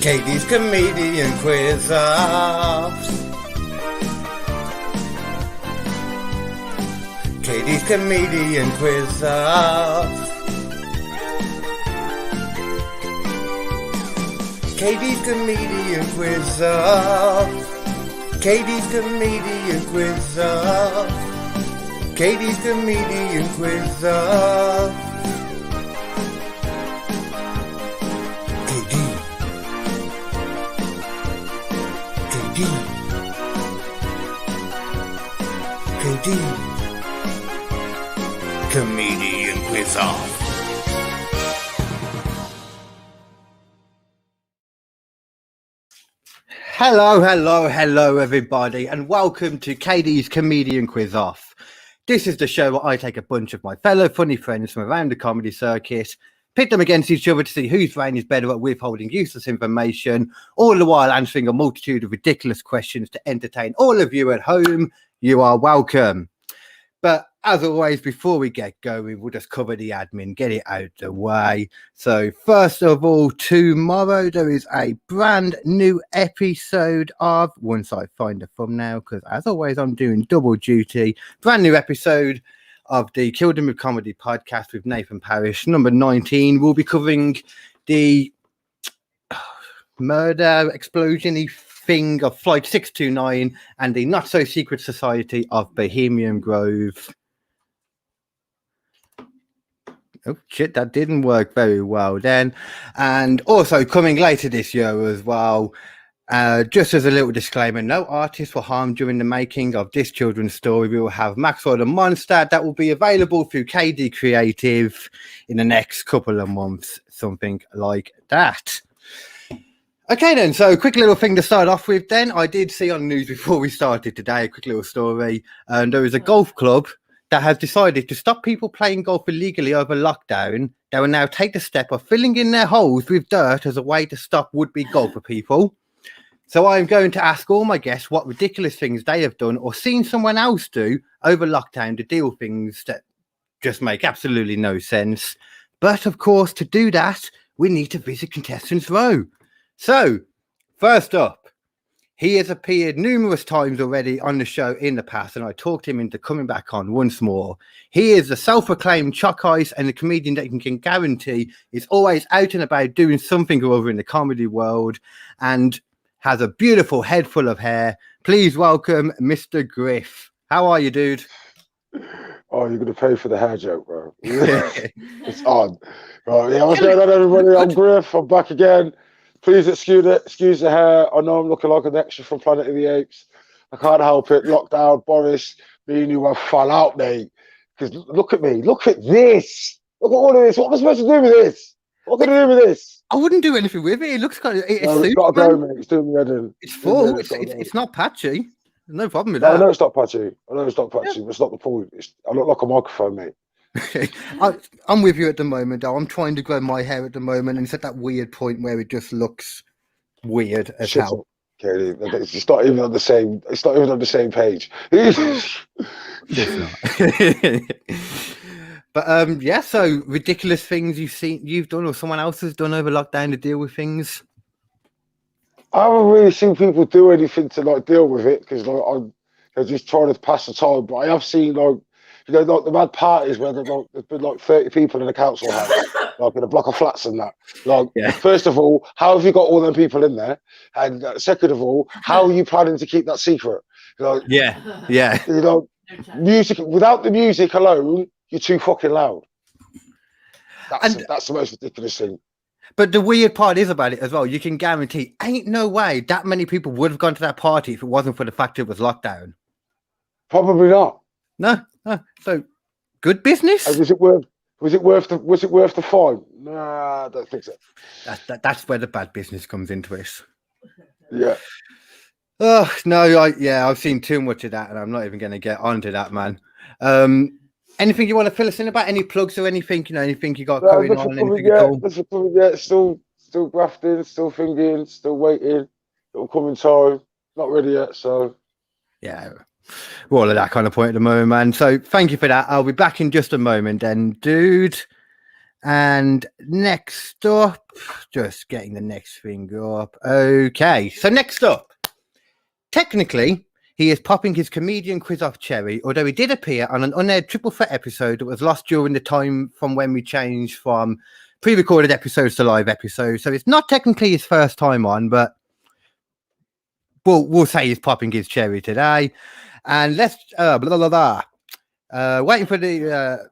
Kd's comedian quiz offs. Kd's comedian quiz offs. Kd's comedian quiz offs. Kd's comedian quiz offs. Kd's comedian quiz offs. KD comedian quiz off. Hello everybody, and welcome to KD's comedian quiz off. This is the show where I take a bunch of my fellow funny friends from around the comedy circuit, pit them against each other to see whose brain is better at withholding useless information, all the while answering a multitude of ridiculous questions to entertain all of you at home. You are welcome. But as always, before we get going, we'll just cover the admin, get it out the way. So first of all, tomorrow there is a brand new episode of, once I find a thumbnail, because as always, I'm doing double duty, brand new episode of the Killed Him With Comedy podcast with Nathan Parrish, number 19. We'll be covering the murder explosion-y thing of Flight 629 and the not-so-secret society of Bohemian Grove. Oh, shit, that didn't work very well then. And also coming later this year as well, just as a little disclaimer, no artists were harmed during the making of this children's story. We will have Maxwell the Monster that will be available through KD Creative in the next couple of months, something like that. Okay then, so a quick little thing to start off with then. I did see on the news before we started today, a quick little story. There is a golf club that has decided to stop people playing golf illegally over lockdown. They will now take the step of filling in their holes with dirt as a way to stop would-be golfer people. So I'm going to ask all my guests what ridiculous things they have done or seen someone else do over lockdown to deal with things that just make absolutely no sense. But of course, to do that, we need to visit Contestants Row. So, first up, he has appeared numerous times already on the show in the past, and I talked him into coming back on once more. He is the self-proclaimed chalk ice and a comedian that you can guarantee is always out and about doing something or other in the comedy world, and has a beautiful head full of hair. Please welcome Mr. Griff. How are you, dude? Oh, you're going to pay for the hair joke, bro. It's on. Right, yeah, what's going on, everybody? I'm Griff. I'm back again. Please excuse the hair. I know I'm looking like an extra from Planet of the Apes. I can't help it. Lockdown, Boris, me and you have fun out, mate. Because look at me. Look at this. Look at all of this. What am I supposed to do with this? What can I do with this? I wouldn't do anything with it. It looks kind of... It's got to go, mate. It's doing me head in. It's full. It's not patchy. There's no problem with that. I know it's not patchy. But it's not the point. I look like a microphone, mate. I'm with you at the moment, though. I'm trying to grow my hair at the moment, and it's at that weird point where it just looks weird as hell. Okay, it's not even on the same. It's not even on the same page. It's not. But yeah. So ridiculous things you've done, or someone else has done over lockdown to deal with things. I haven't really seen people do anything to deal with it because they're just trying to pass the time. But I have seen like the mad parties where there's been 30 people in a council house, in a block of flats and that. First of all, how have you got all them people in there? And second of all, how are you planning to keep that secret? Music without the music alone, you're too fucking loud. That's the most ridiculous thing. But the weird part is about it as well. You can guarantee, ain't no way that many people would have gone to that party if it wasn't for the fact it was lockdown. Probably not. No. So, good business. Was it worth the fine? Nah, I don't think so. That's where the bad business comes into it. Yeah. Oh no, I've seen too much of that, and I'm not even going to get onto that, man. Anything you want to fill us in about? Any plugs or anything? Anything you got going on? Anything at all? Still grafting, still thinking, still waiting. It'll come in time. Not ready yet, so yeah. We're all at that kind of point at the moment, man. So thank you for that. I'll be back in just a moment then, dude. And next up, just getting the next thing up. Okay, so next up, technically, he is popping his comedian quiz off cherry, although he did appear on an unaired triple threat episode that was lost during the time from when we changed from pre-recorded episodes to live episodes. So it's not technically his first time on, but we'll say he's popping his cherry today. And let's waiting for the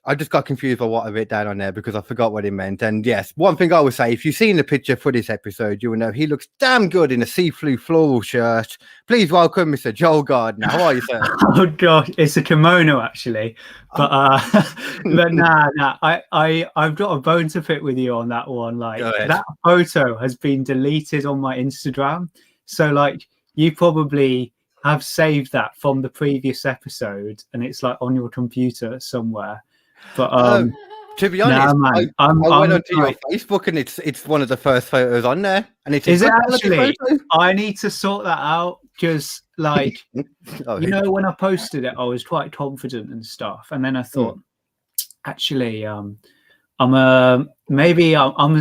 I just got confused by what I wrote down on there because I forgot what it meant. And yes, one thing I would say, if you've seen the picture for this episode, you will know he looks damn good in a see-through floral shirt. Please welcome Mr. Joel Gardner. How are you, sir? Oh gosh, it's a kimono actually. But but I've got a bone to pick with you on that one. Like that photo has been deleted on my Instagram. So like you probably have saved that from the previous episode and it's like on your computer somewhere. But to be honest, man, I went onto your Facebook and it's one of the first photos on there. And it's is it actually? I need to sort that out because, like, you know, when I posted it, I was quite confident and stuff, and then I thought, actually, I'm a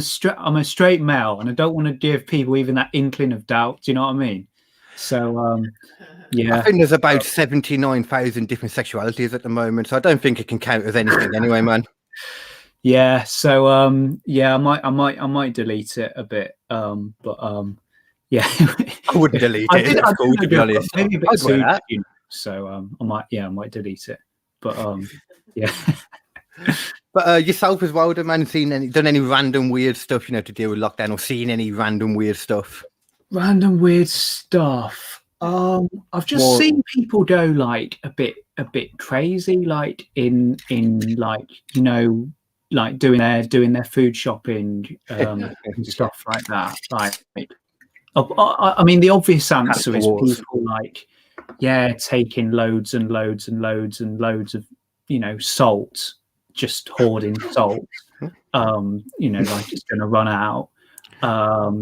straight male, and I don't want to give people even that inkling of doubt. Do you know what I mean? So, yeah, I think there's about 79,000 different sexualities at the moment, so I don't think it can count as anything anyway, man. Yeah, so yeah, I might delete it a bit, but yeah, I wouldn't delete it. It's cool, to be honest. Maybe a bit too, you know, so I might delete it, but yeah. But yourself as well, man, done any random weird stuff, you know, to deal with lockdown, or seen any random weird stuff? Random weird stuff. I've just seen people go like a bit crazy, like in like, you know, like doing their food shopping and stuff like that. Like, I mean, the obvious answer is people like, yeah, taking loads and loads and loads and loads of, you know, salt, just hoarding salt. You know, like it's going to run out.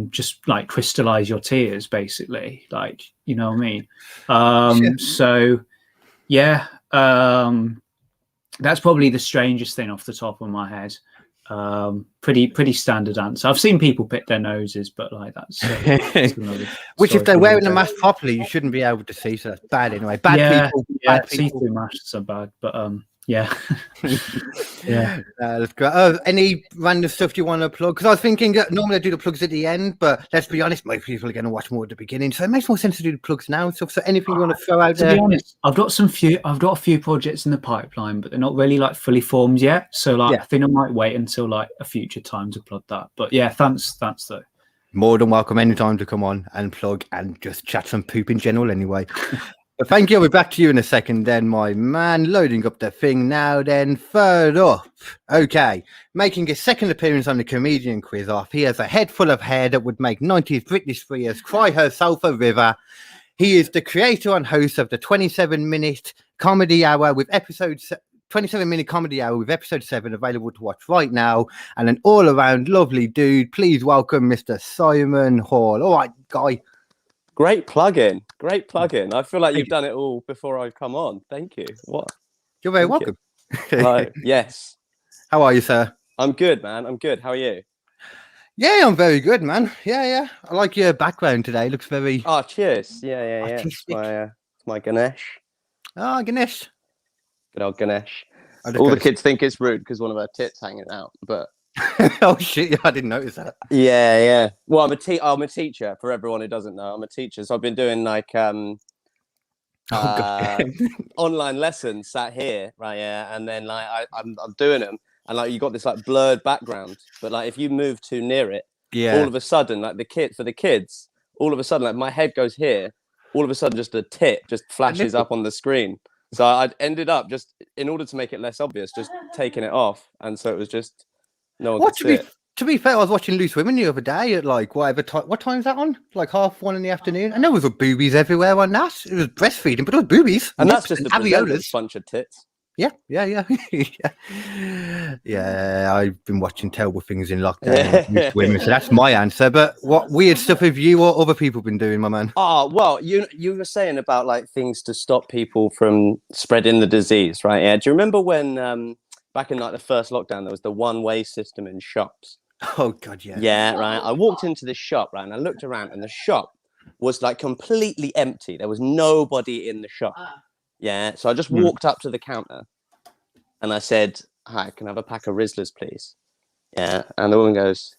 Just like crystallize your tears, basically, like, you know what I mean? So yeah, that's probably the strangest thing off the top of my head. Pretty standard answer. I've seen people pick their noses, but like that's which, if they're wearing the mask properly, you shouldn't be able to see, so that's bad anyway. Bad people, see-through masks are bad, but yeah. Yeah. That's great. Any random stuff you want to plug? Because I was thinking normally I do the plugs at the end, but let's be honest, most people are going to watch more at the beginning, so it makes more sense to do the plugs now and stuff. So anything you want to throw out there? To be honest, I've got a few projects in the pipeline, but they're not really like fully formed yet. So like, I think I might wait until like a future time to plug that. But yeah, thanks though. More than welcome anytime to come on and plug and just chat some poop in general anyway. But thank you. I'll be back to you in a second then, my man. Loading up the thing now then. Third up. Okay. Making his second appearance on the comedian quiz off. He has a head full of hair that would make 90s Britney Spears cry herself a river. He is the creator and host of the 27-minute comedy hour with episode 27-minute comedy hour with episode 7 available to watch right now. And an all-around lovely dude. Please welcome Mr. Simon Hall. All right, guy. Great plug-in. I feel like you've done it all before I've come on. Thank you. What? You're very welcome. Yes. How are you, sir? I'm good, man. I'm good. How are you? Yeah, I'm very good, man. Yeah. I like your background today. It looks very... Oh, cheers. Yeah. It's my Ganesh. Oh, Ganesh. Good old Ganesh. All the kids think it's rude because one of our tits hanging out, but... Oh shit! I didn't notice that. Yeah. Well, I'm a teacher. For everyone who doesn't know, I'm a teacher. So I've been doing like online lessons, sat here, right? Yeah, and then like I'm doing them, and like you got this like blurred background, but like if you move too near it, all of a sudden, like the kids, all of a sudden, like my head goes here, all of a sudden, just a tit just flashes up on the screen. So I ended up just, in order to make it less obvious, just taking it off, and so it was just. No one could see it. To be fair, I was watching Loose Women the other day at like whatever time. What time is that on? Like 1:30 in the afternoon. And there was boobies everywhere on that. It was breastfeeding, but it was boobies. And that's just a bunch of tits. Yeah. I've been watching terrible things in lockdown. Loose Women, so that's my answer. But what weird stuff have you or other people been doing, my man? Oh well, you were saying about like things to stop people from spreading the disease, right? Yeah. Do you remember when back in like the first lockdown, there was the one-way system in shops. Oh God, yeah. Yeah, right. I walked into this shop, right, and I looked around, and the shop was like completely empty. There was nobody in the shop. Yeah, so I just walked up to the counter, and I said, "Hi, can I have a pack of Rizzlers, please?" Yeah, and the woman goes,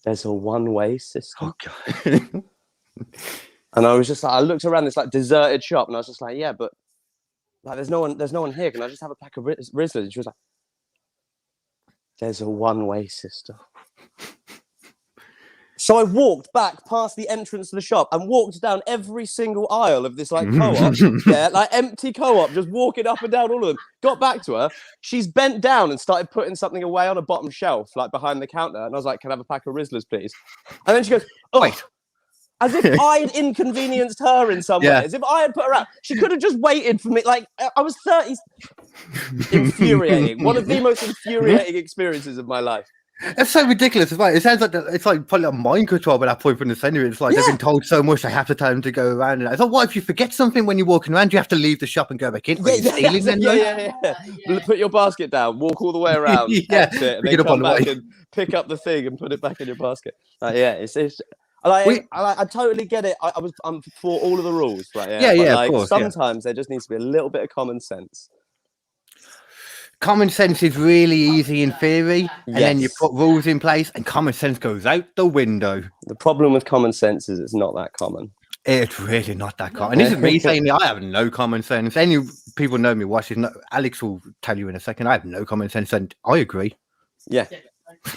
"There's a one-way system." Oh God. And I was just like, I looked around this like deserted shop, and I was just like, "Yeah, but like, there's no one here. Can I just have a pack of Rizzlers?" And she was like, "There's a one-way system." So I walked back past the entrance to the shop and walked down every single aisle of this like co-op, yeah, like empty co-op, just walking up and down all of them. Got back to her. She's bent down and started putting something away on a bottom shelf, like behind the counter. And I was like, "Can I have a pack of Rizzlers, please?" And then she goes, "Oh," wait. As if I'd inconvenienced her in some way, as if I had put her out. She could have just waited for me. Like, I was 30. Infuriating. One of the most infuriating experiences of my life. It's so ridiculous as well. It sounds like it's like probably a mind control at that point from the center. It's like they've been told so much they have to tell them to go around. And I thought, what if you forget something when you're walking around? You have to leave the shop and go back in. Yeah. Put your basket down, walk all the way around, exit, and then come back and pick up the thing and put it back in your basket. I totally get it. I'm for all of the rules, right? Of course. Sometimes there just needs to be a little bit of common sense. Common sense is really easy in theory, and then you put rules in place, and common sense goes out the window. The problem with common sense is it's not that common. It's really not that common. And this is me saying I have no common sense. Any people know me watching, Alex will tell you in a second, I have no common sense, and I agree. Yeah.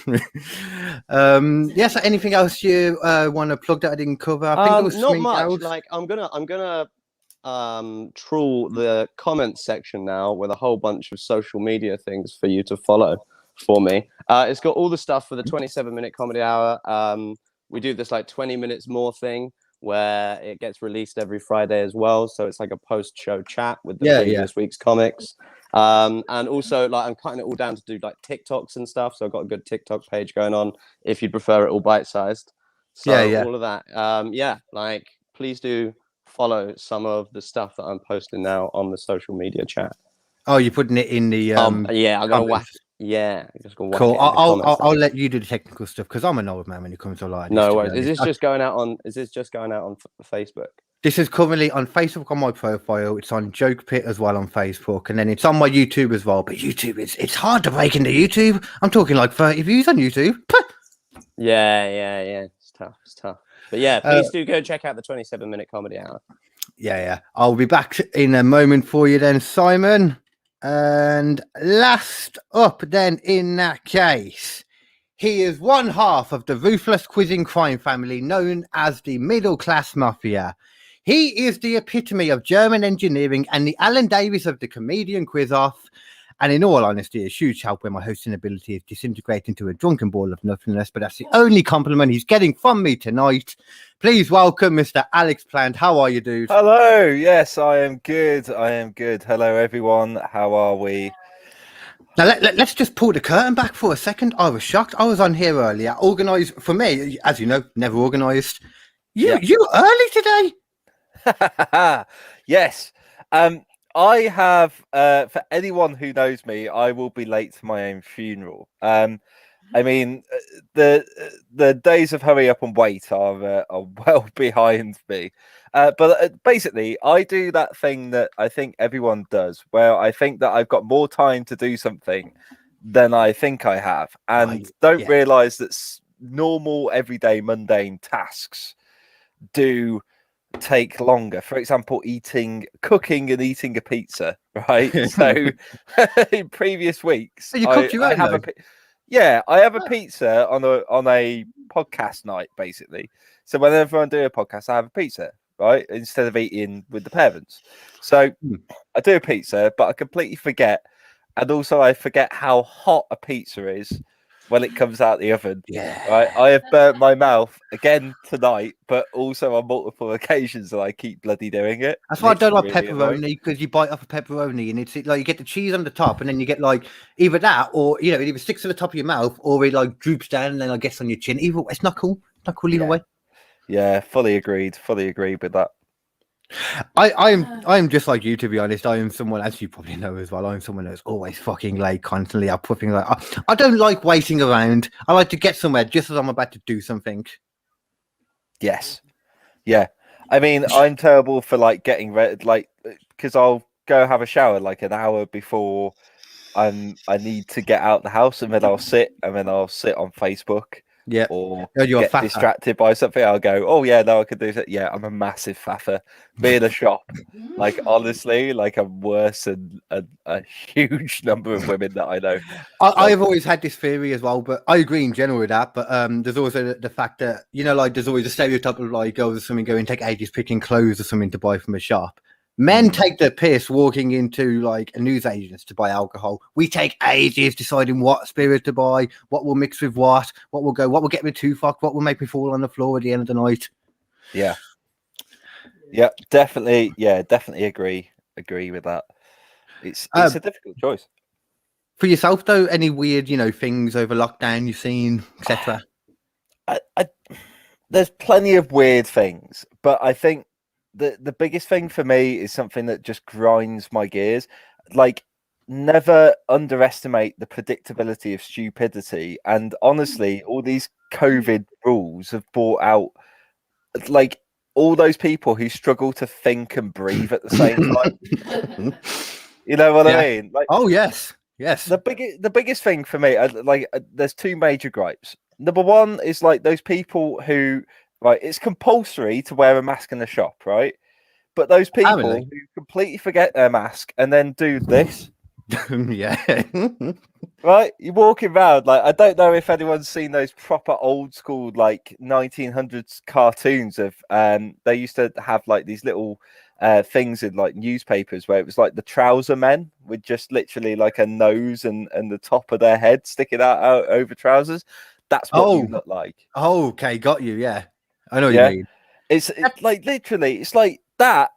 So anything else you want to plug that I didn't cover? I think there was not much. Else. Like I'm gonna trawl the comments section now with a whole bunch of social media things for you to follow for me. It's got all the stuff for the 27-minute comedy hour. We do this like 20 minutes more thing where it gets released every Friday as well. So it's like a post-show chat with the previous week's comics. And also like I'm cutting it all down to do like TikToks and stuff. So I've got a good TikTok page going on if you prefer it all bite-sized. So all of that. Like please do follow some of the stuff that I'm posting now on the social media chat. Oh, you're putting it in the I'm gonna whack. Yeah, just gonna whack. Cool. I'll let you do the technical stuff because I'm an old man when it comes to live. No worries. Is this just going out on Facebook? This is currently on Facebook on my profile. It's on Joke Pit as well on Facebook, and then it's on my YouTube as well. But YouTube, it's hard to break into YouTube. I'm talking like 30 views on YouTube. Yeah. It's tough. But yeah, please do go check out the 27-minute comedy hour. Yeah. I'll be back in a moment for you then, Simon. And last up then in that case, he is one half of the ruthless quizzing crime family known as the Middle Class Mafia. He is the epitome of German engineering and the Alan Davis of the comedian quiz-off. And in all honesty, a huge help when my hosting ability is disintegrating into a drunken ball of nothingness. But that's the only compliment he's getting from me tonight. Please welcome Mr. Alex Plant. How are you, dude? Hello. Yes, I am good. Hello, everyone. How are we? Now, let's just pull the curtain back for a second. I was shocked. I was on here earlier. Organised, for me, as you know, never organised. You early today? Yes. I have, for anyone who knows me, I will be late to my own funeral. I mean, the days of hurry up and wait are well behind me. But basically, I do that thing that I think everyone does, where I think that I've got more time to do something than I think I have, and don't realise that normal, everyday, mundane tasks do take longer. For example, cooking and eating a pizza, right? So in previous weeks, I have a pizza on a podcast night, basically. So whenever I'm doing a podcast, I have a pizza, right? Instead of eating with the parents. So I do a pizza, but I completely forget. And also I forget how hot a pizza is when it comes out the oven. Right, I have burnt my mouth again tonight, but also on multiple occasions, and I keep bloody doing it. That's why I don't like pepperoni, because you bite off a pepperoni and it's like you get the cheese on the top, and then you get like either that or it either sticks to the top of your mouth or it like droops down and then I guess on your chin. Either it's not cool. Either way. Yeah, fully agreed with that. I'm just like you, to be honest. I am someone, as you probably know as well, I'm someone that's always fucking late, constantly up putting like I don't like waiting around. I like to get somewhere just as I'm about to do something. Yes. Yeah. I mean, I'm terrible for like getting ready, like, because I'll go have a shower like an hour before I need to get out the house, and then I'll sit on Facebook. Yeah. Or you're get distracted by something. I'll go, oh yeah, no, I could do that. Yeah, I'm a massive faffer. Be in a shop, like honestly, like I'm worse than a huge number of women that I know. I have always had this theory as well, but I agree in general with that. But there's also the fact that, you know, like there's always a stereotype of like girls or something going take ages picking clothes or something to buy from a shop. Men take the piss walking into like a newsagent's to buy alcohol. We take ages deciding what spirit to buy, what will mix with what will go, what will get me too fucked, what will make me fall on the floor at the end of the night. Yeah. Yeah, definitely. Yeah, definitely agree with that. It's a difficult choice. For yourself though, any weird, you know, things over lockdown you've seen, etc.? There's plenty of weird things, but I think the biggest thing for me is something that just grinds my gears. Like, never underestimate the predictability of stupidity. And honestly, all these COVID rules have brought out like all those people who struggle to think and breathe at the same time. You know what I mean? Like, oh yes. The biggest thing for me, there's two major gripes. Number one is like those people who, right, it's compulsory to wear a mask in the shop, right? But those people who completely forget their mask and then do this. Yeah. Right? You're walking around, like, I don't know if anyone's seen those proper old school, like 1900s cartoons of, they used to have like these little things in like newspapers where it was like the trouser men with just literally like a nose and the top of their head sticking out over trousers. That's what you look like. Oh, okay, got you. Yeah, I know what you mean. It's like literally, it's like that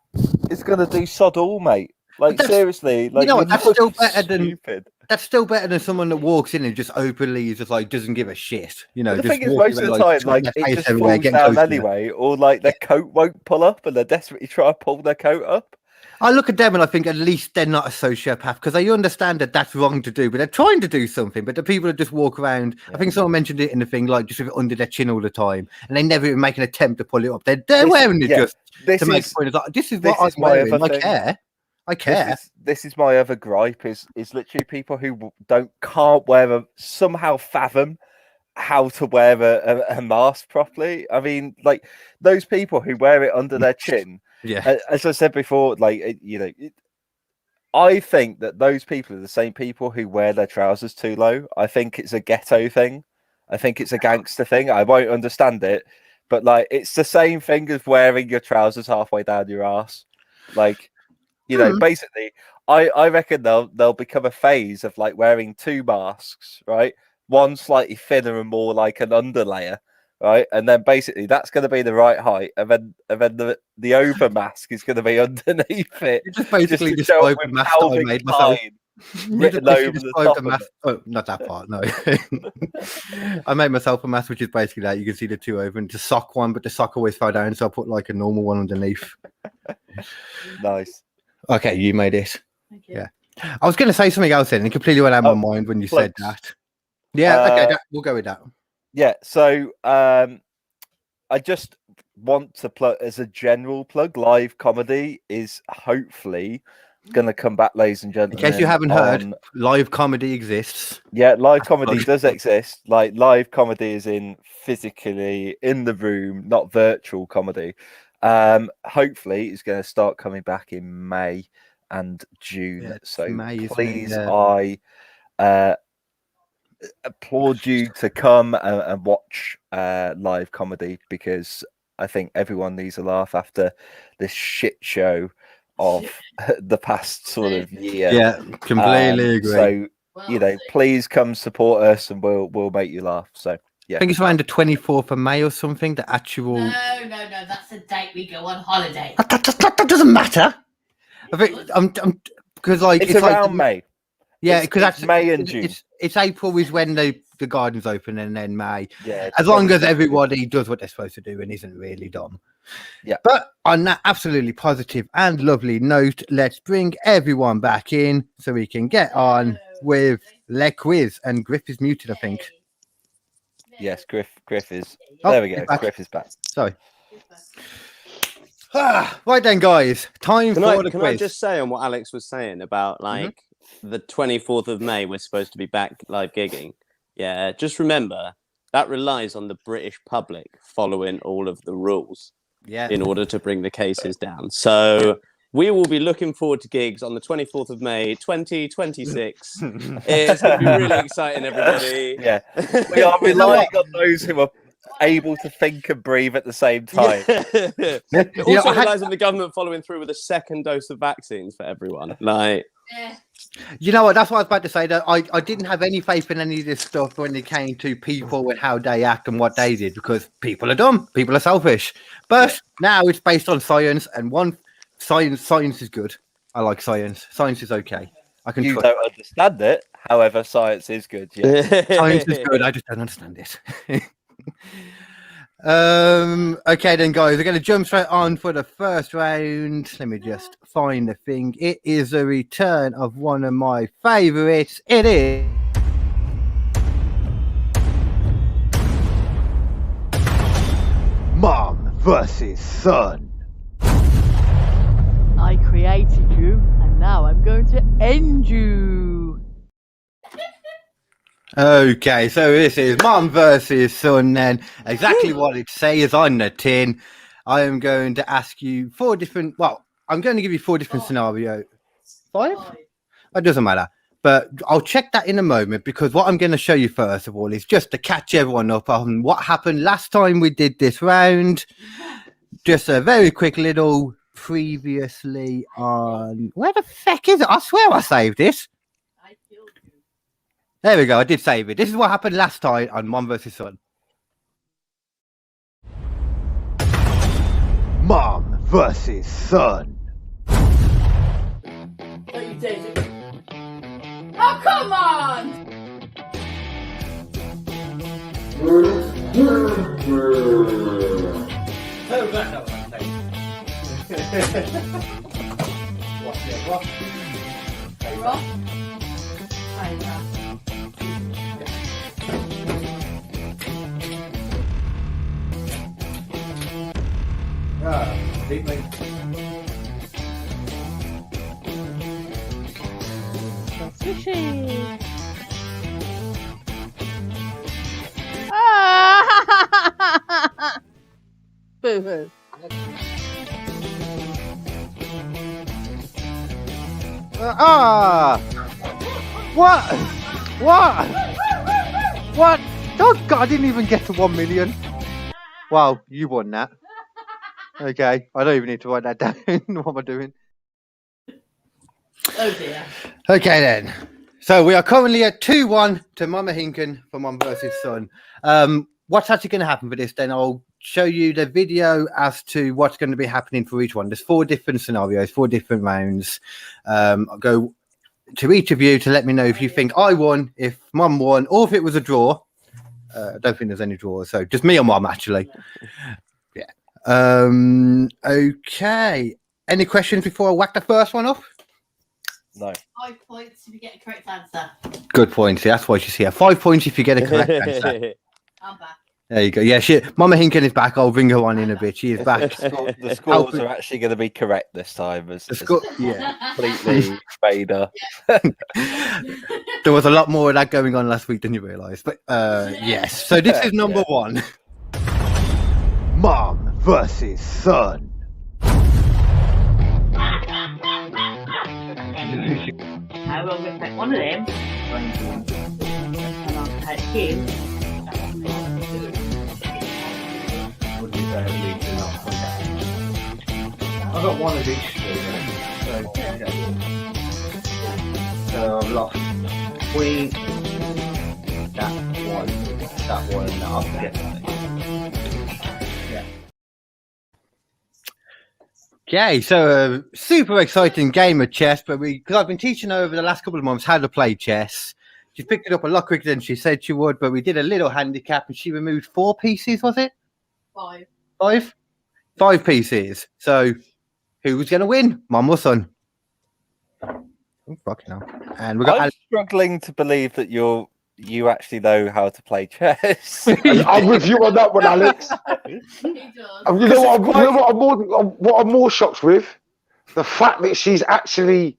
is gonna do sod all, mate. Like seriously, like, you know what, that's still better stupid. That's still better than someone that walks in and just openly just like doesn't give a shit. You know, the just thing is, most of the time, like it just falls down anyway, or like their coat won't pull up, and they're desperately trying to pull their coat up. I look at them and I think at least they're not a sociopath, because they understand that that's wrong to do, but they're trying to do something. But the people that just walk around, I think someone mentioned it in the thing, like just with it under their chin all the time, and they never even make an attempt to pull it up. They're wearing it just to make a point. Like, this is what I'm wearing. I care. This is my other gripe is literally people who can't somehow fathom how to wear a mask properly. I mean, like those people who wear it under their chin. Yeah, as I said before, like, you know, I think that those people are the same people who wear their trousers too low. I think it's a ghetto thing. I think it's a gangster thing. I won't understand it, but like it's the same thing as wearing your trousers halfway down your ass. Like, you know, basically, I reckon they'll become a phase of like wearing two masks, right? One slightly thinner and more like an underlayer. Right, and then basically that's going to be the right height, and then the over mask is going to be underneath it. You just basically described the mask that I made myself. Written over the top of it. Oh, not that part, no. I made myself a mask, which is basically that. You can see the two over, and the sock one, but the sock always fell down, so I put like a normal one underneath. Nice. Okay, you made it. Yeah, I was going to say something else then, and it completely went out of my mind when you said that. Yeah, okay, we'll go with that. Yeah, so I just want to plug, as a general plug, live comedy is hopefully going to come back, ladies and gentlemen. In case you haven't heard, live comedy exists. Yeah, live comedy does exist. Like, live comedy is in physically in the room, not virtual comedy. Hopefully it's going to start coming back in May and June. Yeah, so May, please, I applaud you to come and watch live comedy, because I think everyone needs a laugh after this shit show of the past sort of year. Yeah, completely agree. So, you know, please come support us and we'll make you laugh. So yeah, I think it's around the 24th of May or something. The actual no, that's the date we go on holiday. That doesn't matter. I think I'm because like it's around May. Yeah, because that's May and June. It's April is when they the garden's open and then May. Yeah, As long as everybody does what they're supposed to do and isn't really dumb. Yeah. But on that absolutely positive and lovely note, let's bring everyone back in so we can get on with Le Quiz. And Griff is muted, I think. Yes, Griff is. Oh, there we go. he's back. Griff is back. Sorry. Right then, guys. Time for the Can quiz. I just say on what Alex was saying about like the 24th of May, we're supposed to be back live gigging. Yeah, just remember that relies on the British public following all of the rules in order to bring the cases down. So we will be looking forward to gigs on the 24th of May, 2026. It's going to be really exciting, everybody. Yeah, we are relying on those who are able to think and breathe at the same time. It also relies on the government following through with a second dose of vaccines for everyone. Like, you know what? That's what I was about to say. That I didn't have any faith in any of this stuff when it came to people and how they act and what they did, because people are dumb, people are selfish. But now it's based on science, and science is good. I like science. Science is okay. I can. You don't understand it, however, science is good. Yeah, science is good. I just don't understand it. Okay then, guys, we're going to jump straight on for the first round. Let me just find the thing. It is a return of one of my favorites. It is Mom versus Son. I created you, and now I'm going to end you. Okay, so this is Mom versus Son, then. Exactly what it says on the tin. I am going to ask you I'm going to give you 4 different scenarios. 5? It doesn't matter. But I'll check that in a moment, because what I'm going to show you first of all is just to catch everyone up on what happened last time we did this round. Just a very quick little previously on... Where the feck is it? I swear I saved it. There we go. I did save it. This is what happened last time on Mom versus Son. Mom versus Son. What you did? Oh, come on! Rock? Deeply. Swishy. Boo-hoo. What? Oh God, I didn't even get to 1 million. Wow, you won that. Okay, I don't even need to write that down. What am I doing? Oh dear. Okay then. So we are currently at 2-1 to Mama Hinken for Mom versus Son. What's actually going to happen for this then? I'll show you the video as to what's going to be happening for each one. There's 4 different scenarios, 4 different rounds. I'll go to each of you to let me know if you think I won, if Mom won, or if it was a draw. I don't think there's any draws, so just me or Mom actually. Yeah. Okay. Any questions before I whack the first one off? No. 5 points if you get a correct answer. Good points. Yeah, that's why she's here. 5 points if you get a correct answer. I'm back. There you go. Yeah, Mama Hinken is back. I'll bring her on in a bit. She is back. The scores are actually going to be correct this time. Yeah. Completely fader. There was a lot more of that going on last week than you realise. But yes. So this is number 1. Mom versus Son. I will take one of them. And I'll take him. I've got one of each. So I've lost Queen, that one, and I'll forget that. Yeah. Okay, so a super exciting game of chess, but because I've been teaching over the last couple of months how to play chess, She picked it up a lot quicker than she said she would, but we did a little handicap and she removed 4 pieces, was it? 5. 5? 5 pieces. So who's going to win? Mum or son? Oh, fucking hell. And we've got I'm struggling to believe that you actually know how to play chess. I'm with you on that one, Alex. He does. You know what I'm more shocked with? The fact that she's actually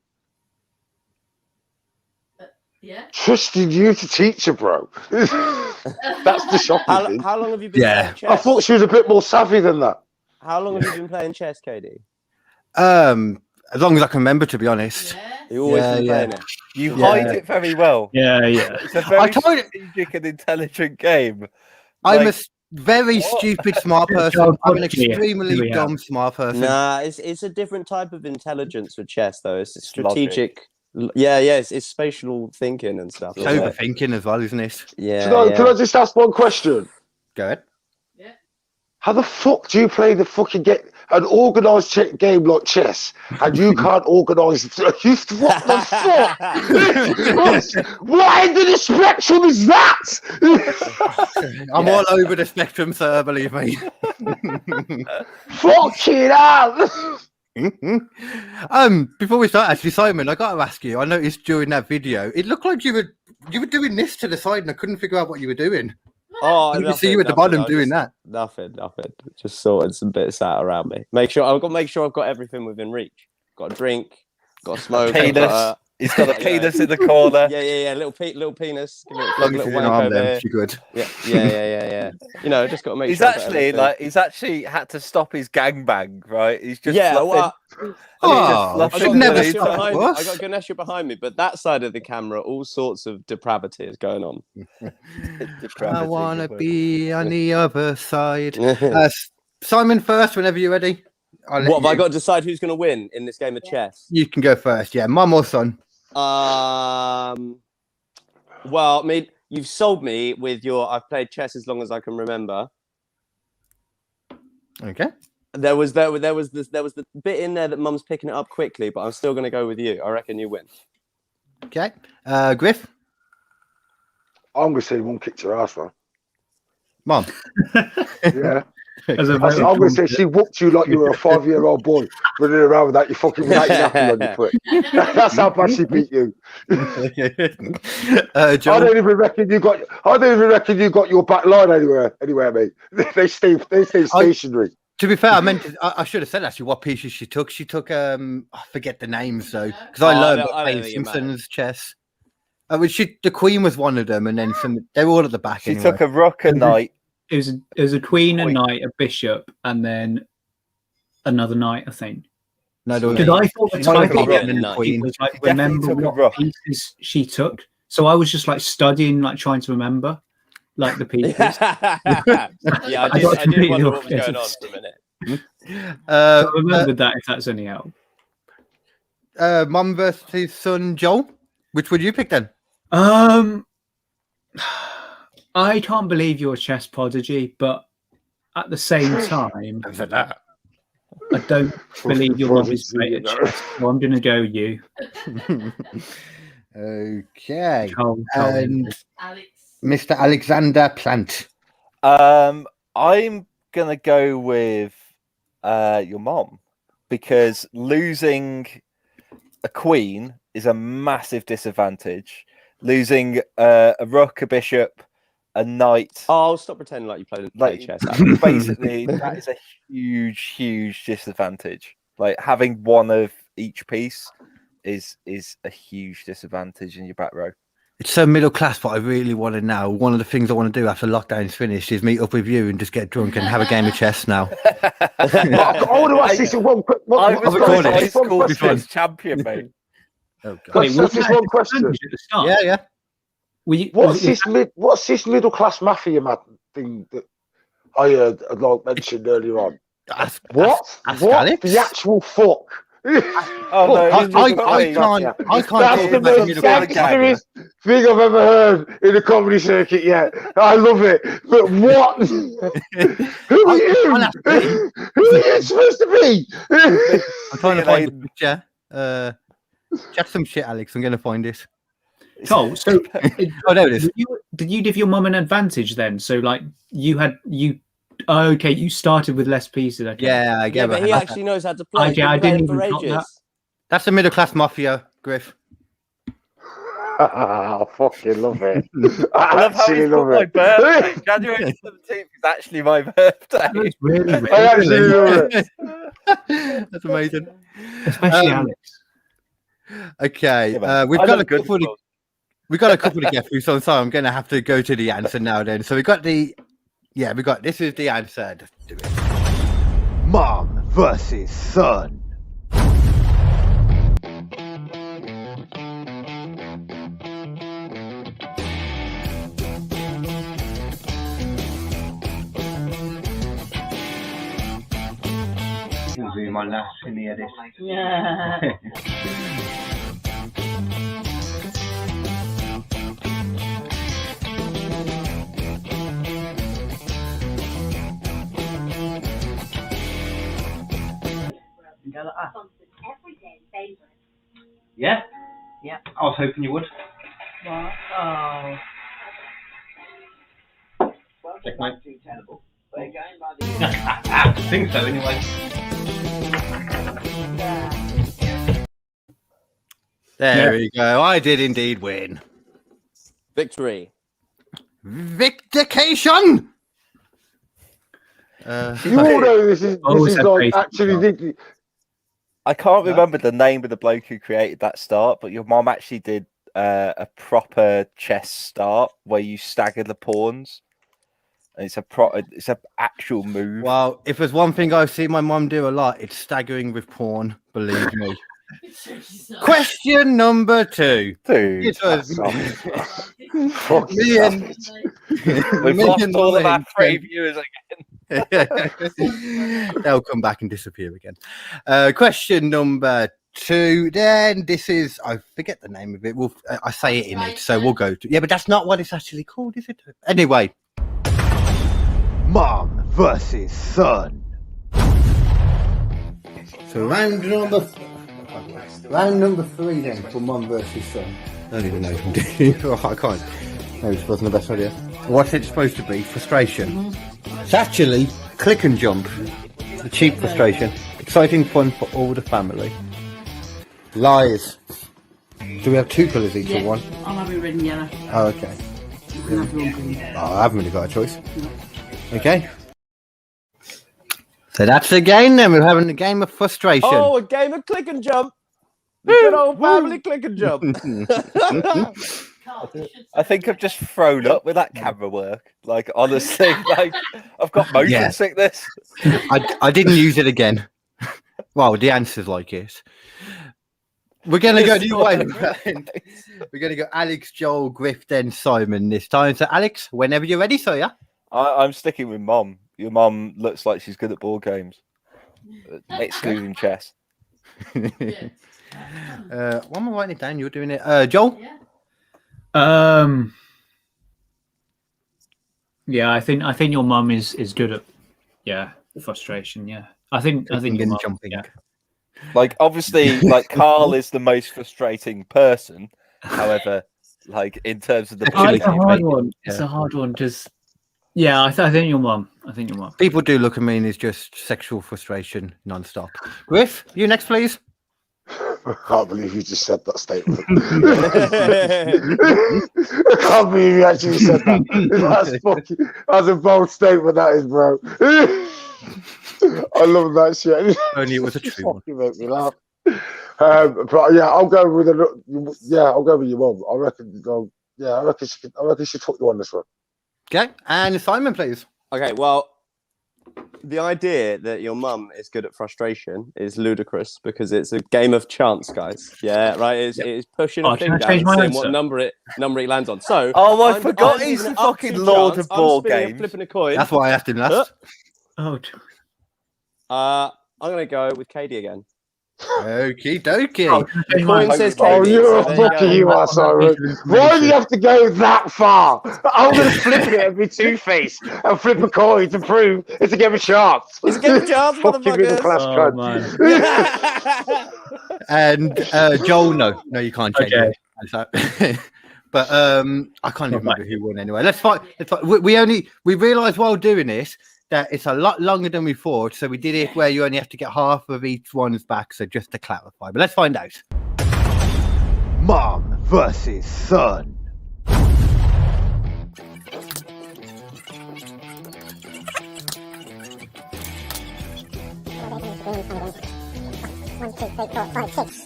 trusting you to teach her, bro. That's the shocking thing. How long have you been playing chess? I thought she was a bit more savvy than that. How long have you been playing chess, Kd? As long as I can remember, to be honest. You always been playing it. You hide it very well. Yeah, yeah. It's a very strategic and intelligent game. I'm a very stupid smart person. I'm an extremely dumb smart person. Nah, it's a different type of intelligence with chess, though. It's strategic. Yeah, it's spatial thinking and stuff. It's overthinking as well, isn't it? Yeah. Can I just ask one question? Go ahead. Yeah. How the fuck do you play the fucking an organised game like chess and you can't organise it? What the fuck? What end of the spectrum is that? I'm all over the spectrum, sir, believe me. Fucking hell. Before we start, actually, Simon, I got to ask you. I noticed during that video, it looked like you were doing this to the side, and I couldn't figure out what you were doing. Oh, I can see you at the bottom doing that. Nothing. Just sorted some bits out around me. Make sure I've got everything within reach. Got a drink. Got a smoke. He's got a penis in the corner. Yeah. Little penis. Little wank over there. Good. Yeah. You know, just got to make He's sure. He's actually had to stop his gangbang, right? He's just I got Ganesha behind me, but that side of the camera, all sorts of depravity is going on. I want to be on the other side. Simon first, whenever you're ready. What have I got to decide who's going to win in this game of chess? You can go first. Yeah, mum or son? Well, I mean, you've sold me with your I've played chess as long as I can remember. Okay. There was the bit in there that mum's picking it up quickly, but I'm still going to go with you. I reckon you win. Okay. Griff? I'm going to say one kicked her ass, man. Mum? Yeah. I'm going to say she whooped you like you were a 5-year-old boy running around without your fucking nappy on your foot. That's how bad she beat you. I don't even reckon you got your back line anywhere, mate. They stay stationary. To be fair, I should have said actually what pieces she took. She took I forget the names though, because I learned about playing Simpsons chess. The Queen was one of them, and then they were all at the back. She took a rook, a knight. It was a queen, a knight, a bishop, and then another knight, I think. No, did I thought the type of queen was like remember what pieces she took? So I was just like studying, like trying to remember, like the pieces. I did wonder what was going on for a minute. I remembered that, if that's any help. Mum versus son, Joel. Which would you pick then? I can't believe you're a chess prodigy, but at the same time, I don't believe your mum is great at chess, so I'm going to go you. Okay. And Alex. Mr. Alexander Plant. I'm going to go with your mom, because losing a queen is a massive disadvantage. Losing a rook, a bishop, a knight. Oh, stop pretending like you play chess. Basically, that is a huge disadvantage. Like having one of each piece is a huge disadvantage in your back row. It's so middle class, but I really want to now. One of the things I want to do after lockdown's finished is meet up with you and just get drunk and have a game of chess now. I want to ask you one quick. I was high school chess champion, mate. Oh, God. Just one question. Yeah. What's this middle class mafia man thing that I heard mentioned earlier on? What the actual fuck? I can't. That's the most gangsterest thing I've ever heard in the comedy circuit yet. I love it. But what? Who are you? Who are you supposed to be? I'm trying to find the picture. Chat some shit, Alex. I'm going to find it. Cole, so Oh, there it is. did you give your mum an advantage then? So like you started with less pieces. Okay. Yeah, I Yeah, get but he actually knows how to play. Okay, I He's been didn't playing even for got that. ages. That's the middle class mafia, Griff. I fucking love it. I love how actually he's love got my it. birthday. January 17th is actually my birthday. That's really, really, I actually love it. That's amazing. especially Alex. Okay, Yeah, man. we've I got love a good couple. football. We got a couple to get through, so I'm going to have to go to the answer now. Then, so we got this is the answer. Let's do it. Mom versus son. This will be my last in the edit. Yeah. Yeah? Yeah. I was hoping you would. What? Oh. Checkmate. I think so, anyway. There we go. I did indeed win. Victory. Vindication. You all know this is like actually thinking. I can't remember the name of the bloke who created that start, but your mom actually did a proper chess start where you stagger the pawns. And it's an actual move. Well, if there's one thing I've seen my mum do a lot, it's staggering with pawn. Believe me. Question number 2. Dude, It was Fucking and we've lost all of our 3 viewers again. They'll come back and disappear again. Question number 2. Then this is, I forget the name of it. I say it in it, so we'll go to. Yeah, but that's not what it's actually called, is it? Anyway. Mom versus son. So round number 3 then for mom versus son. I don't even know if I'm doing. I can't. No, this wasn't the best idea. What's it supposed to be? Frustration. It's actually click and jump. The cheap frustration. Exciting fun for all the family. Lies. Do we have 2 colours each or one? I'll have it red and yellow. Oh, okay. You can have your own green. Oh, I haven't really got a choice. Okay. So that's the game then. We're having a game of frustration. Oh, a game of click and jump. The good old family click and jump. I think I've just thrown up with that camera work. Like, honestly, like I've got motion sickness. I didn't use it again. Well, the answer's like it. We're going to go the way. We're going to go Alex, Joel, Griff, then Simon this time. So, Alex, whenever you're ready, so yeah. I'm sticking with Mom. Your mum looks like she's good at board games, excluding chess. What am I writing it down? You're doing it. Joel? Yeah, I think your mum is good at frustration. Yeah, I think your mum, jumping. Yeah. Like, obviously, like Carl is the most frustrating person. However, like in terms of the it's a hard one. It's a hard one. Just I think your mum. People do look at me and it's just sexual frustration non-stop. Griff, you next, please. I can't believe you just said that statement. I can't believe you actually said that. That's a bold statement, that is, bro. I love that shit. Only it was a true one. Make me laugh. But yeah, I'll go with your mum. I reckon she took you on this one. Okay, and Simon, please. Okay, well, the idea that your mum is good at frustration is ludicrous because it's a game of chance, guys. Yeah, right. It's pushing a thing down and seeing what number it lands on. So, I forgot he's the fucking lord of board games. Flipping a coin. That's why I asked him last. Oh. I'm gonna go with Kd again. Okie dokie. The coin says Kd. Oh, you're a fucking you are, Simon. Why do you have to go that far? I'm going to flip it and be Two-Face and flip a coin to prove it's a game of chance. It's a game of chance, fucking middle class cunt. And Joel, no, you can't change it. But I can't even remember who won anyway. Let's fight. We realised while doing this that it's a lot longer than we thought. So we did it where you only have to get half of each one's back. So just to clarify. But let's find out. Mom versus son.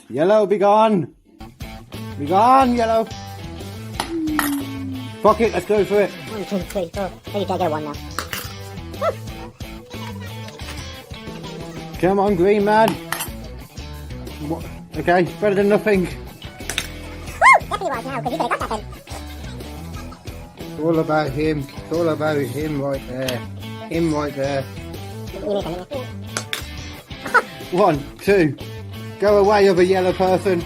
Yellow, be gone. Be gone, yellow. Fuck it, let's go for it. 1, 2, 3, 4. Maybe gotta go 1 now. Come on, green man. What? Okay, better than nothing. Woo! Definitely was now, because you could have got that then. It's all about him. It's all about him right there. Him right there. 1, 2. Go away, other yellow person.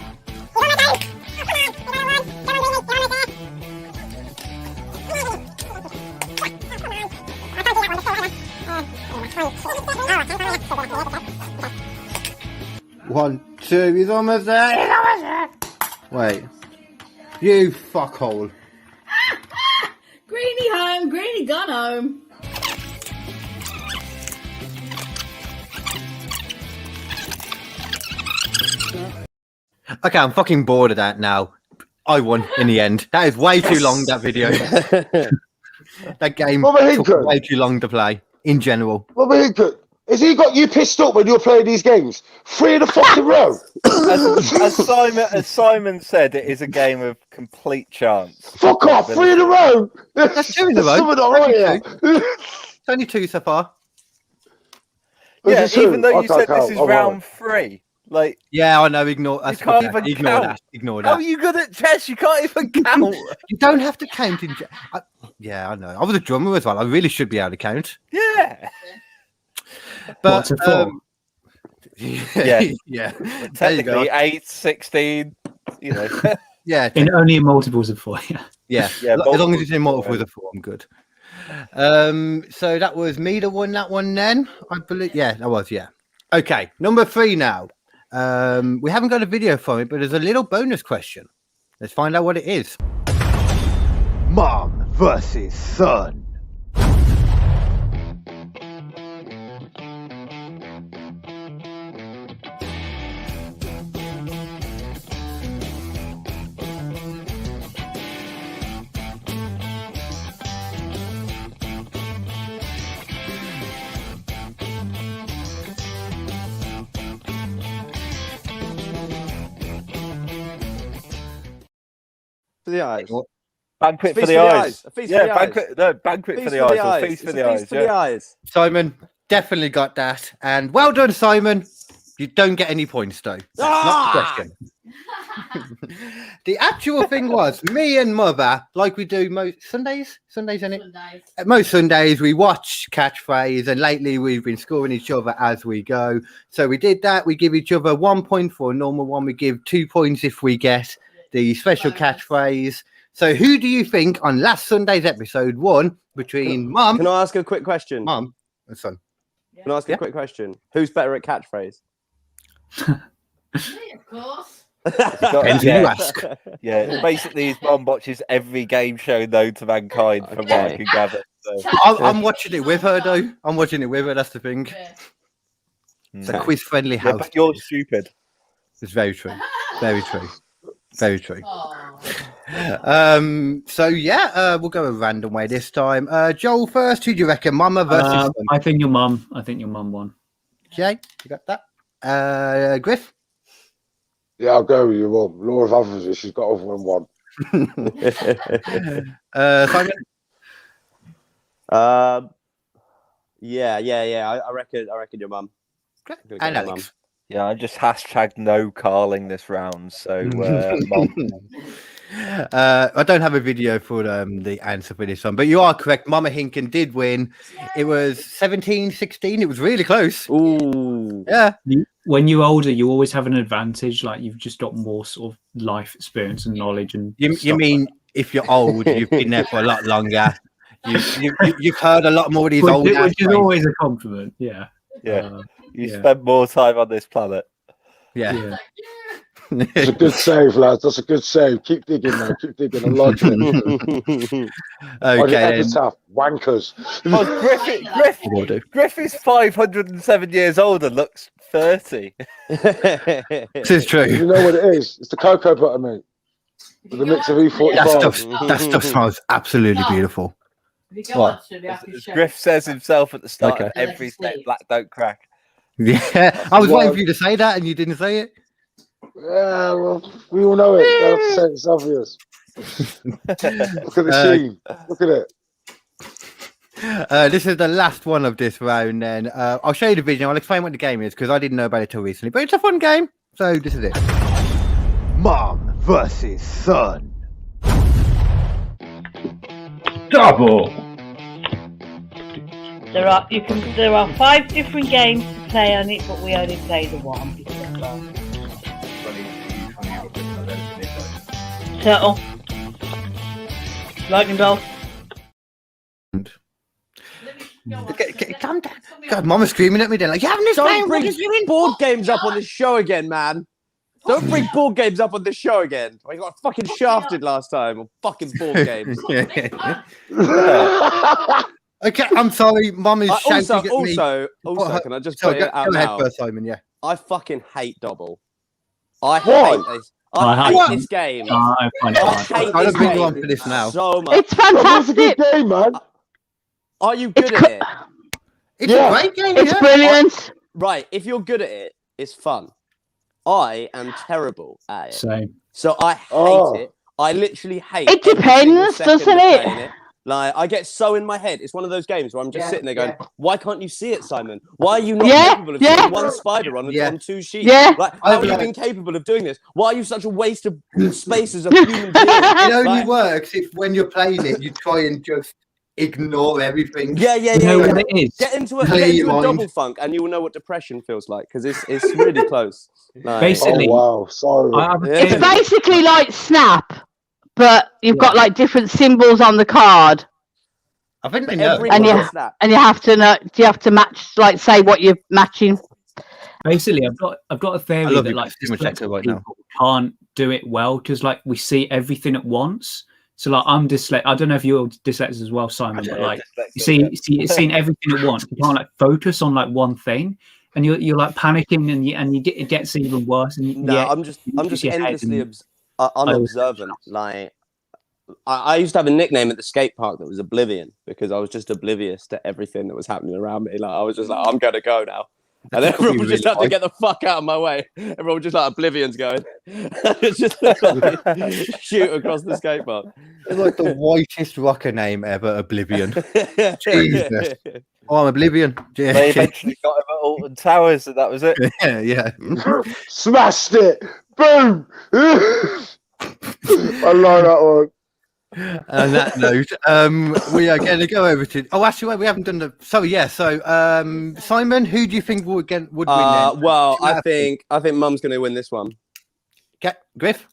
One, 2, he's almost there. He's almost there. Wait. You fuckhole. Greenie home, Greenie gone home. Okay, I'm fucking bored of that now. I won in the end. That is way too long, that video. That game took way too long to play, in general. Mama Hinken, has he got you pissed up when you're playing these games? 3 in a fucking row. As Simon said, it is a game of complete chance. Fuck off, 3 in a row. That's 2 in a row. It's only 2 so far. Yeah, even though you said this is round 3. Like, yeah, I know. Ignore that. You can't even Ignore count. that. Ignore that. How are you good at chess? You can't even count. You don't have to count in. Yeah, I know. I was a drummer as well. I really should be able to count. Yeah. But yeah, yeah. Technically, 8, 16. You know. Yeah, only in multiples of 4. Yeah. As long as it's in multiples of 4, I'm good. So that was me that won that one. Then I believe. Yeah, that was. Yeah. Okay, number 3 now. We haven't got a video for it, but there's a little bonus question. Let's find out what it is. Mom versus son. For the eyes. Banquet for the eyes. Banquet for the eyes. Or feast for the eyes. Yeah. Simon definitely got that, and well done, Simon. You don't get any points though. That's not the question. The actual thing was, me and Mother, like we do most Sundays, isn't it? Most Sundays we watch Catchphrase, and lately we've been scoring each other as we go. So we did that. We give each other 1 point for a normal one. We give 2 points if we get the special catchphrase. So who do you think on last Sunday's episode won between Mum? Can I ask a quick question? Mum and son. Can I ask a quick question? Who's better at catchphrase? Me, of course. Yeah, basically his mum watches every game show known to mankind from what I can gather. So. I'm watching it with her though. I'm watching it with her, that's the thing. It's a quiz-friendly house. But you're stupid. It's very true. Very true. Very true. So yeah, we'll go a random way this time. Joel first. Who do you reckon, Mama versus son? I think your mum. I think your mum won. Jay, you got that? Griff? Yeah, I'll go with your mum. Law of averages, she's got over one. Simon? Yeah. I reckon your mum. And Alex? Yeah, I just hashtag no Carling this round. So, Mum. I don't have a video for the answer for this one, but you are correct. Mama Hinken did win. It was 17-16. It was really close. Ooh. Yeah. When you're older, you always have an advantage. Like you've just got more sort of life experience and knowledge. And you mean if you're old, you've been there for a lot longer. You've heard a lot more of these old. Which is always a compliment. Yeah. Yeah. You spend more time on this planet. Yeah. That's a good save, lads. That's a good save. Keep digging, man. Keep digging. I like it. Okay. Epitaph, wankers. Oh, Griff is 507 years old and looks 30. This is true. You know what it is? It's the cocoa butter, mate. With a mix of E45. That stuff smells absolutely beautiful. What? As Griff says himself at the start of every set, black don't crack. Yeah, I was waiting for you to say that and you didn't say it. Yeah, well, we all know it. It's obvious. Look at the sheen. Look at it. This is the last one of this round then. I'll show you the video. I'll explain what the game is because I didn't know about it till recently. But it's a fun game. So this is it. Mom versus son. Double. There are 5 different games to play on it, but we only play the one. Turtle. Lightning bolt. Calm down. God, Mama's screaming at me then. Like, you having this Don't bring board games up on this show again, man. Don't bring board games up on this show again. I got fucking shafted last time on fucking board games. Okay, I'm sorry. Mum is shouting at me. Also, can I just put it out now? First, Simon, yeah. I fucking hate Double. I hate this. I hate this game. I don't bring you on for this now. So much. It's fantastic. It's a good game, man. Are you good at it? It's a great game. It's brilliant. Right, if you're good at it, it's fun. I am terrible at it. Same. So I hate it. I literally hate it. It depends, doesn't it? Like, I get so in my head. It's one of those games where I'm just sitting there going, why can't you see it, Simon? Why are you not capable of doing one spider on 2 sheets? Like, how have you been capable of doing this? Why are you such a waste of space as a human being? It only works if when you're playing it, you try and just ignore everything. Yeah. You know what it is? Get into a double funk and you will know what depression feels like because it's really close. Like, Basically, wow, sorry. It's basically like Snap, but you've got like different symbols on the card. I think and you have to know. Do you have to match, like, say what you're matching? Basically, I've got a theory that like people can't do it well because like we see everything at once. So like I'm dyslexic. I don't know if you're dyslexic as well, Simon. But like you seeing everything at once. You can't like focus on like one thing, and you're like panicking, and it gets even worse. And I'm just endlessly unobservant. Like I used to have a nickname at the skate park that was Oblivion because I was just oblivious to everything that was happening around me. Like I was just like, I'm gonna go now. And then everyone would just have to get the fuck out of my way. Everyone would just like, Oblivion's going. It's just like, shoot across the skate park. It's like the whitest rocker name ever, Oblivion. Jesus. Oh, I'm Oblivion. They eventually got him at Alton Towers and that was it. Yeah. Smashed it. Boom. I like that one. On that note, we are going to go over to. Oh, actually, wait, we haven't done the. Sorry, yeah. So, Simon, who do you think would win? Then? Well, I think Mum's going to win this one. Okay, Griff.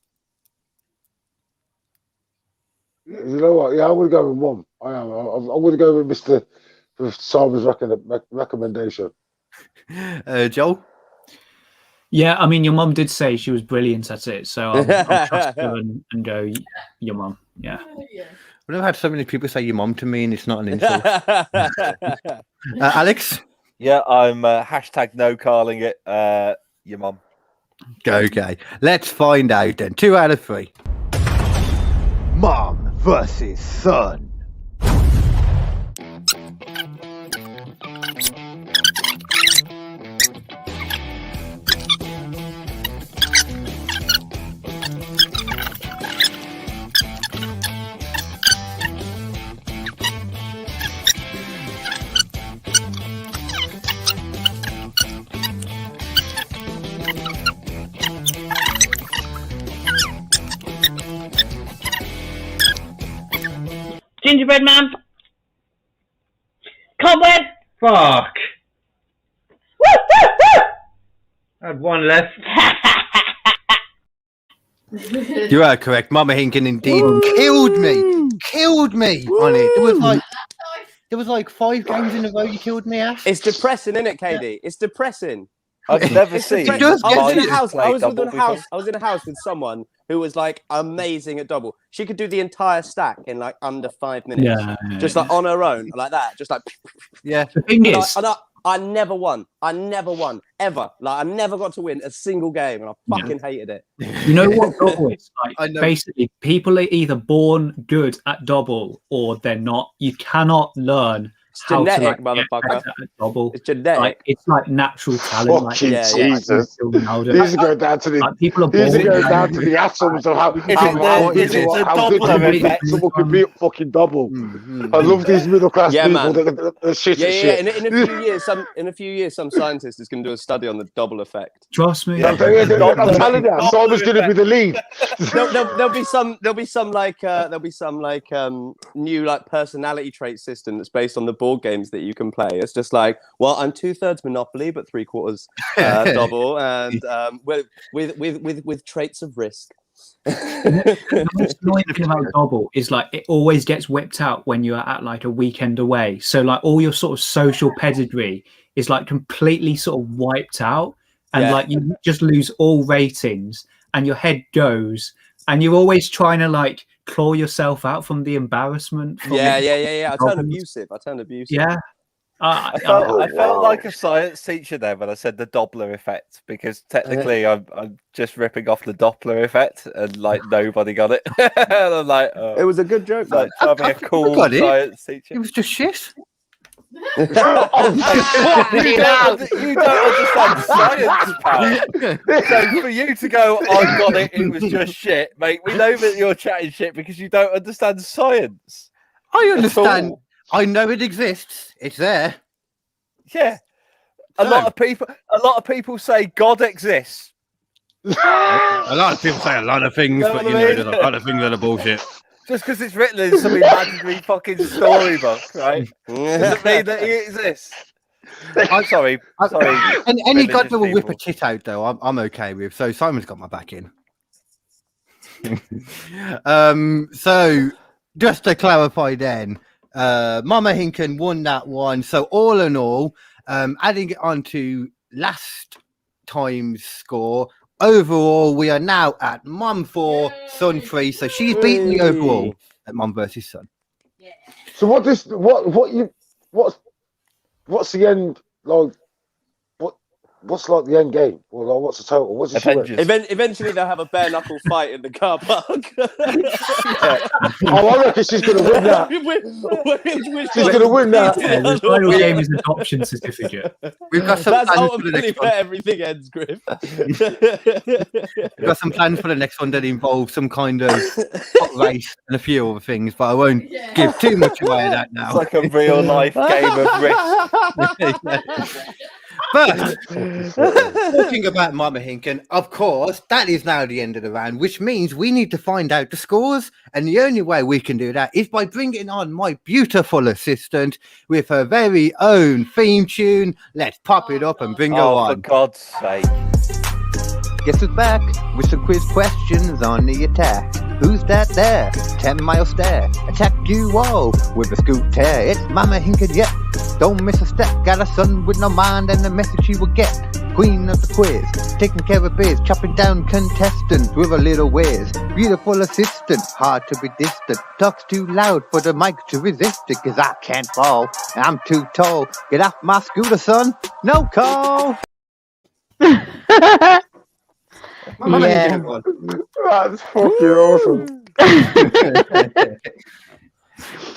You know what? Yeah, I would go with Mum. I am. I would go with Mr. Simon's recommendation. Joel. Yeah, I mean, your mum did say she was brilliant at it, so I'll trust her and go, your mum. Yeah. I've never had so many people say your mum to me, and it's not an insult. Alex? Yeah, I'm hashtag no calling it your mum. Okay, let's find out then. 2 out of 3. Mom versus son. Gingerbread man. Cobweb. Fuck. Woo, woo, woo. I had one left. You are correct. Mama Hinken indeed killed me on it. There was like 5 games in a row you killed me, Ash. It's depressing, isn't it, KD? It's depressing. I've never seen. It does I was in get a you. house. Play double before. I was in a house with someone who was like amazing at double. She could do the entire stack in like under 5 minutes. Yeah. Just like on her own, like that. Just like. Yeah. The thing And is, I never won. I never won ever. Like I never got to win a single game, and I fucking hated it. you know what double is? I Like, know. basically, people are either born good at double or they're not. You cannot learn It's how genetic, to like, get motherfucker. better at double. It's genetic. Like, it's like natural talent. Like, Fucking yeah, Jesus. These are going down to the. Like, people are These born are going down to the atoms of how good someone can be at fucking double. I love these middle class Yeah, people man. that are shit Yeah, at yeah. shit. In a few years, some scientist is going to do a study on the double effect. Trust me. I'm telling you, Simon's going to be the lead. There'll be some new like personality trait system that's based on the board games that you can play. It's just like, well, I'm 2/3 Monopoly, but 3/4 double, and with traits of risk. The most annoying thing about double is like it always gets whipped out when you're at like a weekend away. So like all your sort of social pedigree is like completely sort of wiped out, and Yeah. like you just lose all ratings, and your head goes, and you're always trying to like claw yourself out from the embarrassment. From Yeah. I turned problems. abusive. Yeah. I felt like a science teacher there when I said the Doppler effect, because technically I'm just ripping off the Doppler effect, and like nobody got it. And I'm like, oh, It was a good joke. like trying to be a cool got it. science teacher. It was just shit. You don't understand science, pal. So for you to go, I got it, it was just shit, mate. We know that you're chatting shit because you don't understand science. I understand. all. I know it exists. It's there. Yeah. A lot of people say God exists. A lot of people say a lot of things, Know but what you I know, mean? there's a lot of things that are bullshit. Just because it's written in some imaginary fucking storybook, right? Doesn't mean that he exists. I'm sorry. And any religious god that will whip a people. tit out, though, I'm okay with. So Simon's got my back in. So just to clarify, then, Mama Hinken won that one. So all in all, adding it on to last time's score, overall we are now at Mum 4, Son 3. So she's beaten the overall at Mum versus Son. So what's the end like? What's like the end game? Or like, what's the total? What's the Avengers. Eventually, they'll have a bare knuckle fight in the car park. Oh, I reckon she's going to win that. She's going to win that. The final game is adoption certificate. We've got some That's plans for the ultimately next where one. everything ends, Griff. We've got some plans for the next one that involve some kind of hot race and a few other things, but I won't give too much away of that It's now. like a real life game of risk. But talking about Mama Hinken, of course, that is now the end of the round, which means we need to find out the scores. And the only way we can do that is by bringing on my beautiful assistant with her very own theme tune. Let's pop it up and bring her Oh, for on. God's sake. Guess who's back with some quiz questions on the attack? Who's that there? 10-mile stare. Attack you all with a scooter. It's Mama Hinken, yeah. Don't miss a step. Got a son with no mind and the message she will get. Queen of the quiz. Taking care of biz. Chopping down contestants with a little whiz. Beautiful assistant. Hard to be distant. Talks too loud for the mic to resist it. Cause I can't fall. And I'm too tall. Get off my scooter, son. No call. Mama Yeah. Hinken. That's fucking awesome.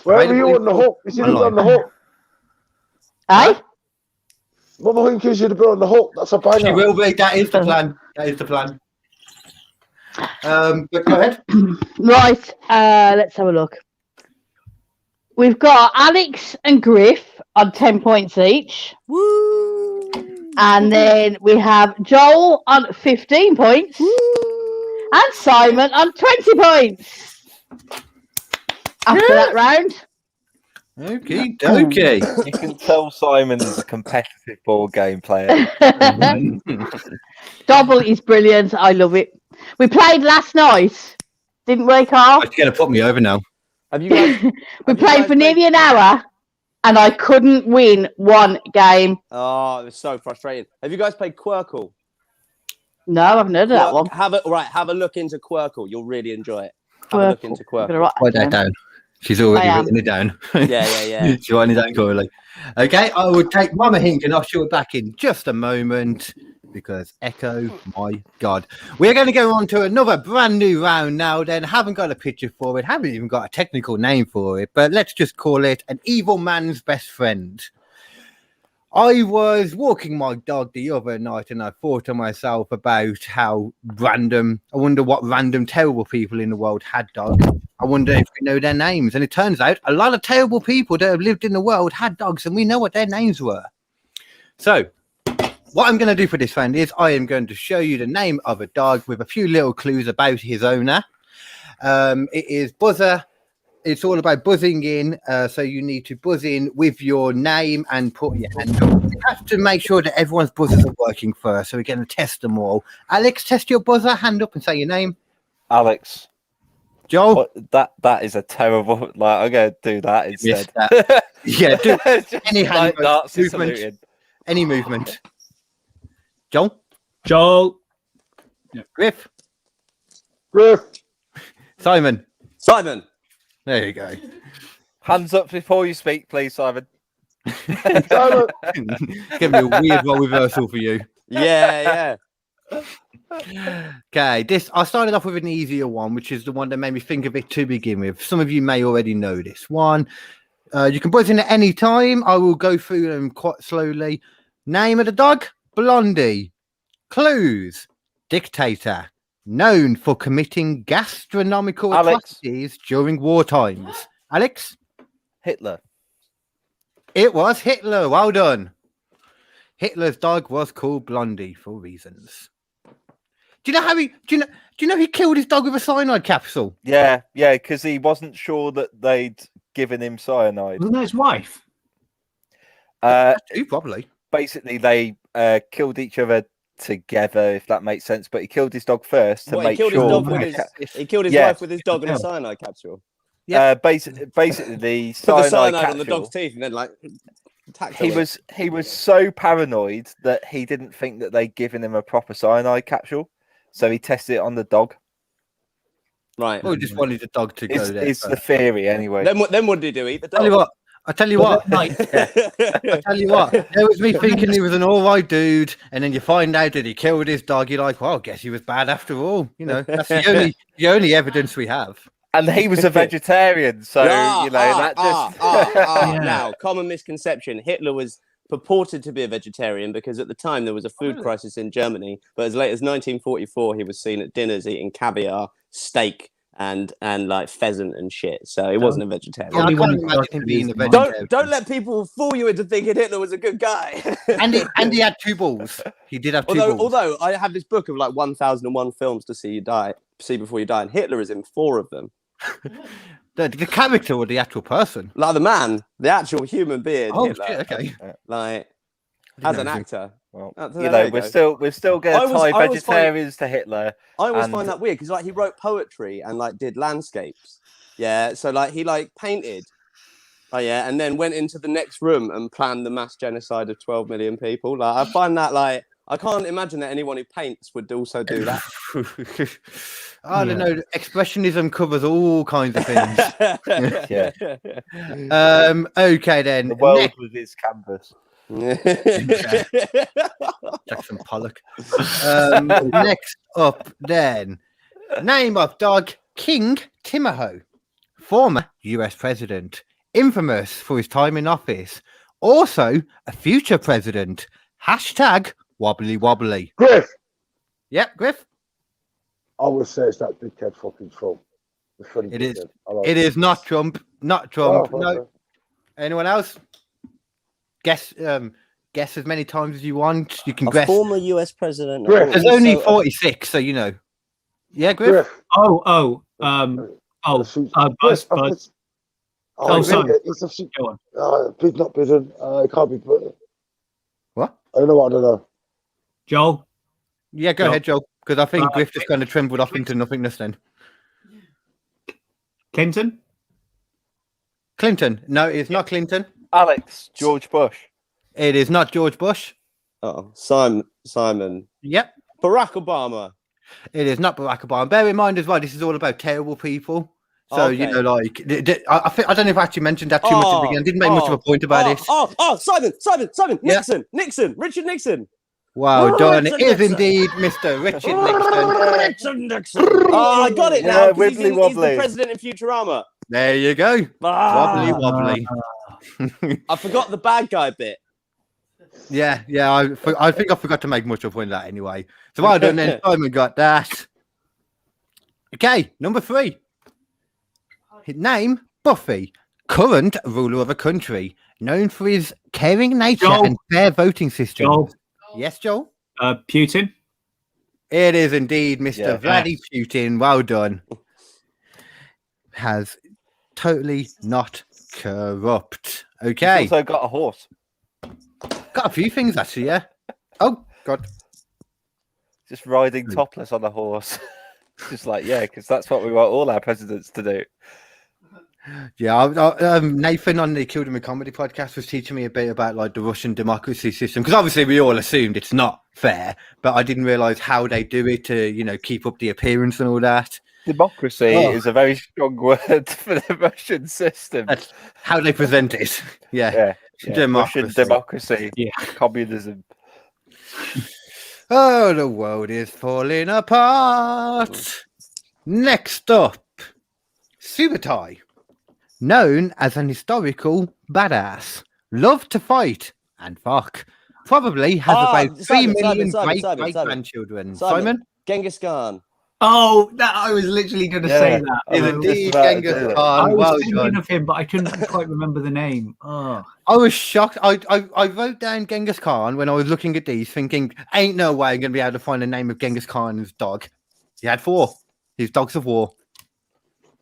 Where were you on the hook? You should have been on the hook. Eh? Mama Hinken should have been on the hook. That's a banger. She will be. That is the plan. That is the plan. But go ahead. Right, let's have a look. We've got Alex and Griff on 10 points each. Woo! And then we have Joel on 15 points. And Simon on 20 points. After that round. Okay. You can tell Simon's a competitive board game player. Double is brilliant. I love it. We played last night. Didn't we, Carl? She's going to put me over now. Have you guys? We played for nearly an hour. and I couldn't win one game. Oh, it was so frustrating. Have you guys played Quirkle? No, I've heard of that one. Have a look into Quirkle. You'll really enjoy it. Have a look into Quirkle. Write that down. She's already written it down. Yeah. She's writing it down correctly. Okay, I will take Mama Hinken off. She'll be back in just a moment because Echo, my God. We're going to go on to another brand new round now then. Haven't got a picture for it. Haven't even got a technical name for it. But let's just call it an evil man's best friend. I was walking my dog the other night and I thought to myself about how random, I wonder what random terrible people in the world had dogs. I wonder if we know their names. And it turns out a lot of terrible people that have lived in the world had dogs and we know what their names were. So what I'm going to do for this round is I am going to show you the name of a dog with a few little clues about his owner. It is Buzzer. It's all about buzzing in, so you need to buzz in with your name and put your hand up. You have to make sure that everyone's buzzers are working first, so we're going to test them all. Alex, test your buzzer, hand up and say your name. Alex. Joel? That is a terrible... Like, I'm going to do that instead. Yeah, do any hand like movement. Any movement. Joel? Joel. Yeah. Griff? Griff. Simon? Simon. There you go. Hands up before you speak, please, Simon. Simon. It's going to be a weird role reversal for you. Yeah. Okay, I started off with an easier one, which is the one that made me think of it to begin with. Some of you may already know this one. You can buzz in at any time. I will go through them quite slowly. Name of the dog? Blondie. Clues? Dictator. Known for committing gastronomical atrocities during war times. Alex? Hitler. It was Hitler. Well done. Hitler's dog was called Blondie for reasons. Do you know how he killed his dog with a cyanide capsule? Yeah, because he wasn't sure that they'd given him cyanide. Wasn't that his wife? Probably. Basically, they killed each other together, if that makes sense. But he killed his dog first to make sure. He killed his wife with his dog in a cyanide capsule. Yeah. Basically, the Put the cyanide cyanide capsule, on the dog's teeth and then like. He was so paranoid that he didn't think that they'd given him a proper cyanide capsule, so he tested it on the dog. Right. Well, he just wanted the dog to go there. It's the theory, anyway. Then what did he do? Eat the dog? I tell you what. There was me thinking he was an all right dude, and then you find out that he killed his dog. You're like, well, I guess he was bad after all. You know, that's the only evidence we have. And he was a vegetarian, so that just Now, common misconception: Hitler was purported to be a vegetarian because at the time there was a food crisis in Germany. But as late as 1944, he was seen at dinners eating caviar, steak, and like pheasant and shit. So he wasn't a vegetarian. Yeah, I can't imagine him being a vegetarian. Don't let people fool you into thinking Hitler was a good guy. and he had 2 balls. He did have 2 balls. Although I have this book of like 1001 films to see before you die, and Hitler is in 4 of them. The character or the actual person? Like the man, the actual human being. Oh, Hitler. shit, okay. Like as an actor. Well, we're still going to tie vegetarians to Hitler. I always find that weird because like he wrote poetry and like did landscapes. Yeah, so like he like painted. Oh yeah, and then went into the next room and planned the mass genocide of 12 million people. Like I find that like I can't imagine that anyone who paints would also do that. I don't know. Expressionism covers all kinds of things. Yeah. Okay then. The world was his canvas. Jackson Pollock. Next up then. Name of dog King Timoho. Former US president. Infamous for his time in office. Also a future president. # wobbly wobbly. Griff. Yep, Griff. I would say it's that dickhead fucking Trump. It is. It is not Trump. Not Trump. Oh, no. okay. Anyone else? Guess as many times as you want. You can a guess. Former US president. Griff. There's only 46, so you know. Yeah, Griff. Griff. Buzz. Sorry. Go on. Bid not bidden. It can't be put. What? I don't know what I don't know. Joel. Yeah, go ahead, Joel. Because I think Griff just kind of trembled off into nothingness then. Clinton. Clinton. No, it's not Clinton. Alex, George Bush. It is not George Bush. Oh, Simon. Yep. Barack Obama. It is not Barack Obama. Bear in mind as well, this is all about terrible people. So, you know, like, I don't know if I actually mentioned that too much at the beginning. I didn't make much of a point about it. Simon, Yeah. Nixon, Richard Nixon. Well done. Richard It is Nixon. indeed Mr. Richard Nixon. Richard Nixon. Oh, I got it now. 'Cause he's wibbly the wobbly. president in Futurama. There you go. Ah. Wobbly. I forgot the bad guy bit. Yeah. I think I forgot to make much of a point of that anyway. So well done then. Simon got that. Okay, number 3. His name, Buffy, current ruler of a country, known for his caring nature Joel. and fair voting system. Joel. Yes, Joel? Putin. It is indeed Mr. Yeah. Vladimir Putin. Well done. Has totally not corrupt. Okay. He's also got a horse. Got a few things actually, yeah. Oh, God. Just riding topless on a horse. Just like, yeah, because that's what we want all our presidents to do. Yeah, Nathan on the Killed Him in Comedy podcast was teaching me a bit about like the Russian democracy system, because obviously we all assumed it's not fair, but I didn't realize how they do it to, you know, keep up the appearance and all that. Democracy is a very strong word for the Russian system. That's how they present it. Yeah. Russian democracy, communism. Oh, the world is falling apart. Next up, Subutai, known as an historical badass, loved to fight and fuck. Probably has about 3 million great-grandchildren. Simon? Genghis Khan. Oh, I was literally going to say that. Is indeed Genghis Khan. I was Well thinking done. of him, but I couldn't quite remember the name. Oh. I was shocked. I wrote down Genghis Khan when I was looking at these, thinking, ain't no way I'm going to be able to find the name of Genghis Khan's dog. He had 4. His dogs of war.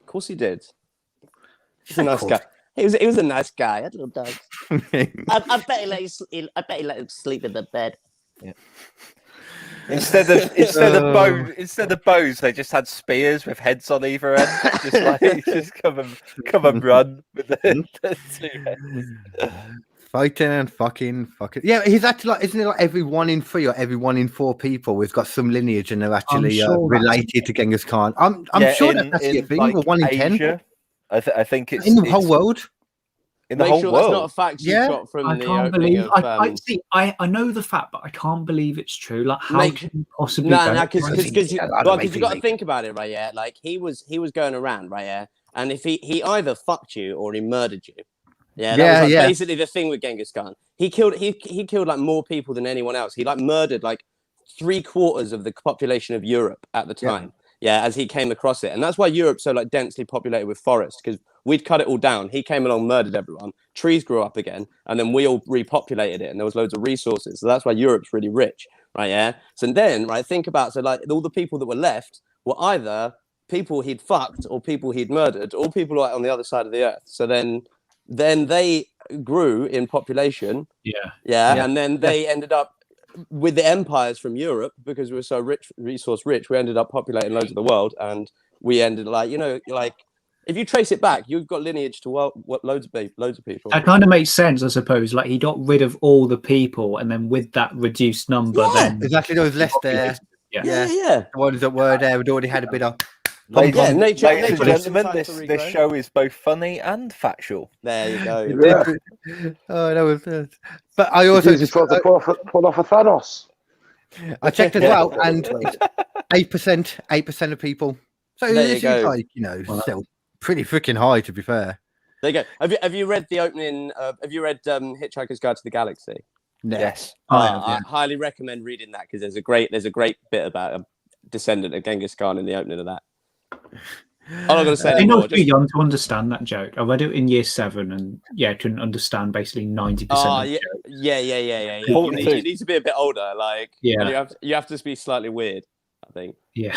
Of course he did. He's a nice guy. He was a nice guy. He had little dogs. I bet he let him sleep in the bed. Yeah. Instead of bows, they just had spears with heads on either end. Just come and run with the 2 heads. Fighting and fucking. Yeah, he's actually like, isn't it like every 1 in 3 or every 1 in 4 people has got some lineage and they're actually related to Genghis Khan? I'm sure that's actually a thing. Like, or 1 in 10. I think it's in the whole world. In the whole world. That's not a fact you got from I the can't opening believe. of, I know the fact, but I can't believe it's true. Like, how can you possibly? Because you got to think about it, right? Yeah, like he was going around, right? Yeah, and if he either fucked you or he murdered you. Yeah, that was like basically the thing with Genghis Khan. He killed like more people than anyone else. He like murdered like 3/4 of the population of Europe at the time. Yeah, as he came across it. And that's why Europe's so like densely populated with forests, because we'd cut it all down. He came along, murdered everyone. Trees grew up again, and then we all repopulated it, and there was loads of resources. So that's why Europe's really rich, right? Yeah. So then, right, think about, so like all the people that were left were either people he'd fucked or people he'd murdered, or people like on the other side of the earth. So then they grew in population. Yeah. And then they ended up with the empires from Europe, because we were so resource rich, we ended up populating loads of the world, and we ended like, you know, like if you trace it back, you've got lineage to loads of people. That kind of makes sense, I suppose. Like he got rid of all the people, and then with that reduced number, then exactly there was less there. Yeah. The ones that were there had already had a bit of. Ladies and gentlemen, this show is both funny and factual. There you go. Yeah. Oh, that was. But I also just got to pull off a Thanos. I checked as well, and 8% of people. So it's like, you know, still pretty freaking high, to be fair. There you go. Have you read the opening? Have you read Hitchhiker's Guide to the Galaxy? No. Yes. I highly recommend reading that, because there's a great bit about a descendant of Genghis Khan in the opening of that. I'm not going to say anymore. You're too young to understand that joke. I read it in year 7, and couldn't understand basically 90% of the joke. Yeah. You need to be a bit older, like you have to be slightly weird, I think. Yeah.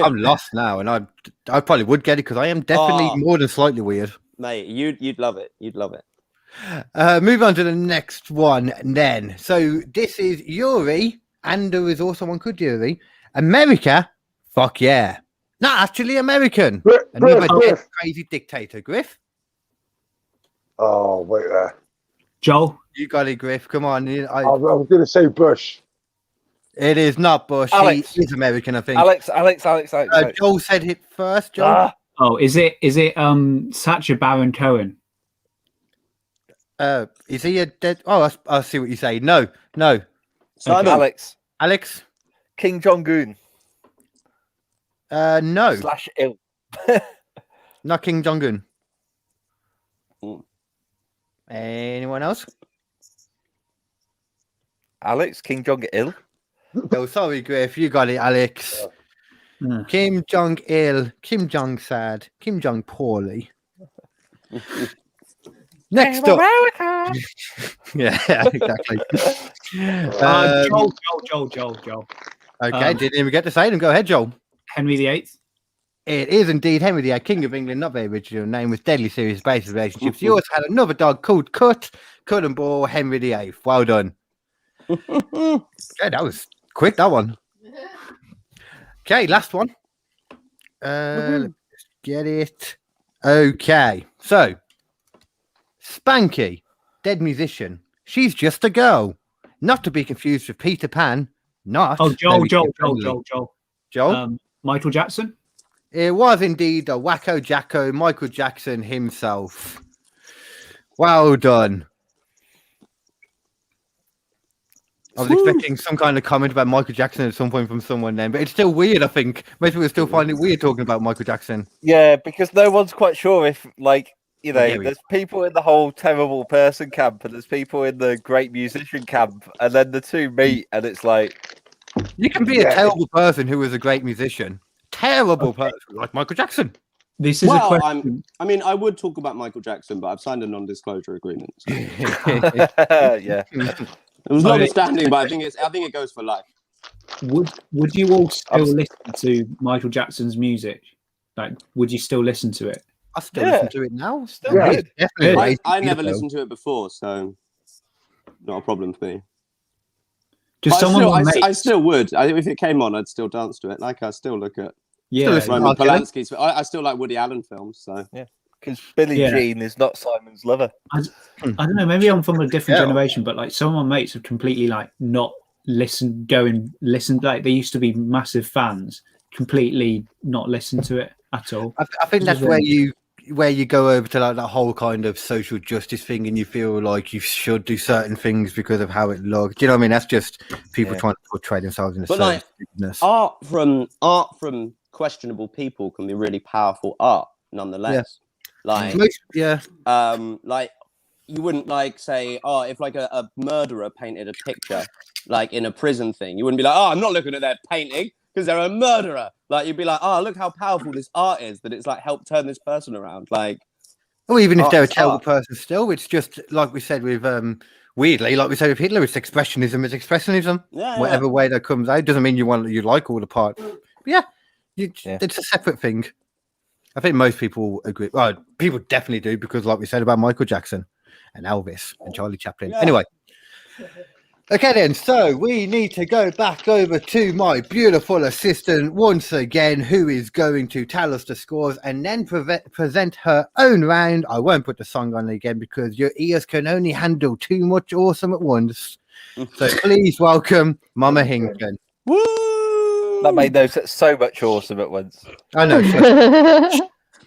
I'm lost now, and I probably would get it, because I am definitely more than slightly weird. Mate, you'd love it. You'd love it. Move on to the next one then. So this is Yuri, and there is also one called Yuri. America, fuck yeah. Not actually American. Another Griff. crazy dictator. Griff? Oh, wait there. Joel? You got it, Griff. Come on. I was going to say Bush. It is not Bush. Alex. He is American, I think. Alex. Joel said it first, Joel. Oh, is it Sacha Baron Cohen? Is he a dead? Oh, I'll see what you say. No. Simon. Alex. King Jong-un. No. / ill. Not King Jong-un. Anyone else? Alex, King Jong-il. Oh, sorry, Griff. You got it, Alex. Kim Jong-il. Kim Jong-sad. Kim Jong-poorly. Next up. Yeah, exactly. Joel. Okay, didn't even get to say them. Go ahead, Joel. Henry VIII. It is indeed Henry VIII, King of England, not very original name, with deadly serious basic relationships. He also had another dog called Cut and Ball Henry VIII. Well done. Okay, that was quick, that one. Okay, last one. Let's get it. Okay, so Spanky, dead musician. She's just a girl. Not to be confused with Peter Pan. Not. Oh, Joel. Joel? Michael Jackson? It was indeed a wacko jacko, Michael Jackson himself. Well done. I was expecting some kind of comment about Michael Jackson at some point from someone then, but it's still weird, I think. Most people still find it weird talking about Michael Jackson. Yeah, because no one's quite sure if, like, you know, Yeah, there's people in the whole terrible person camp and there's people in the great musician camp, and then the two meet, and it's like... You can be a terrible person who is a great musician. Terrible person like Michael Jackson. This is a question. I mean, I would talk about Michael Jackson, but I've signed a non-disclosure agreement. So. Yeah. It was notwithstanding, but I think it goes for life. Would you all still listen to Michael Jackson's music? Like, would you still listen to it? I still listen to it now. Still good. Definitely. I never listened to it before, so not a problem for me. Just I still would. If it came on, I'd still dance to it. Like, I still look at Roman Polanski's. I still like Woody Allen films. So yeah, because Billie Jean is not Simon's lover. I don't know. Maybe I'm from a different generation, but like some of my mates have completely like not listen. Like they used to be massive fans, completely not listen to it at all. I think that's where you go over to like that whole kind of social justice thing, and you feel like you should do certain things because of how it looks. Do you know what I mean? That's just people trying to portray themselves in a certain business. Art from questionable people can be really powerful art, nonetheless. Like you wouldn't like say, if like a murderer painted a picture like in a prison thing, you wouldn't be like, I'm not looking at their painting because they're a murderer. Like you'd be like, look how powerful this art is, that it's like helped turn this person around. Like, or even if they're a terrible person, still, it's just like we said with weirdly, like we said with Hitler, it's expressionism. It's expressionism. Whatever way that comes out doesn't mean you like all the parts. It's a separate thing. I think most people agree. Well, people definitely do because, like we said about Michael Jackson and Elvis and Charlie Chaplin. Yeah. Anyway. Okay then, so we need to go back over to my beautiful assistant once again, who is going to tell us the scores and then present her own round. I won't put the song on again because your ears can only handle too much awesome at once. So please welcome Mama Hinken. Woo! That made so much awesome at once. I know.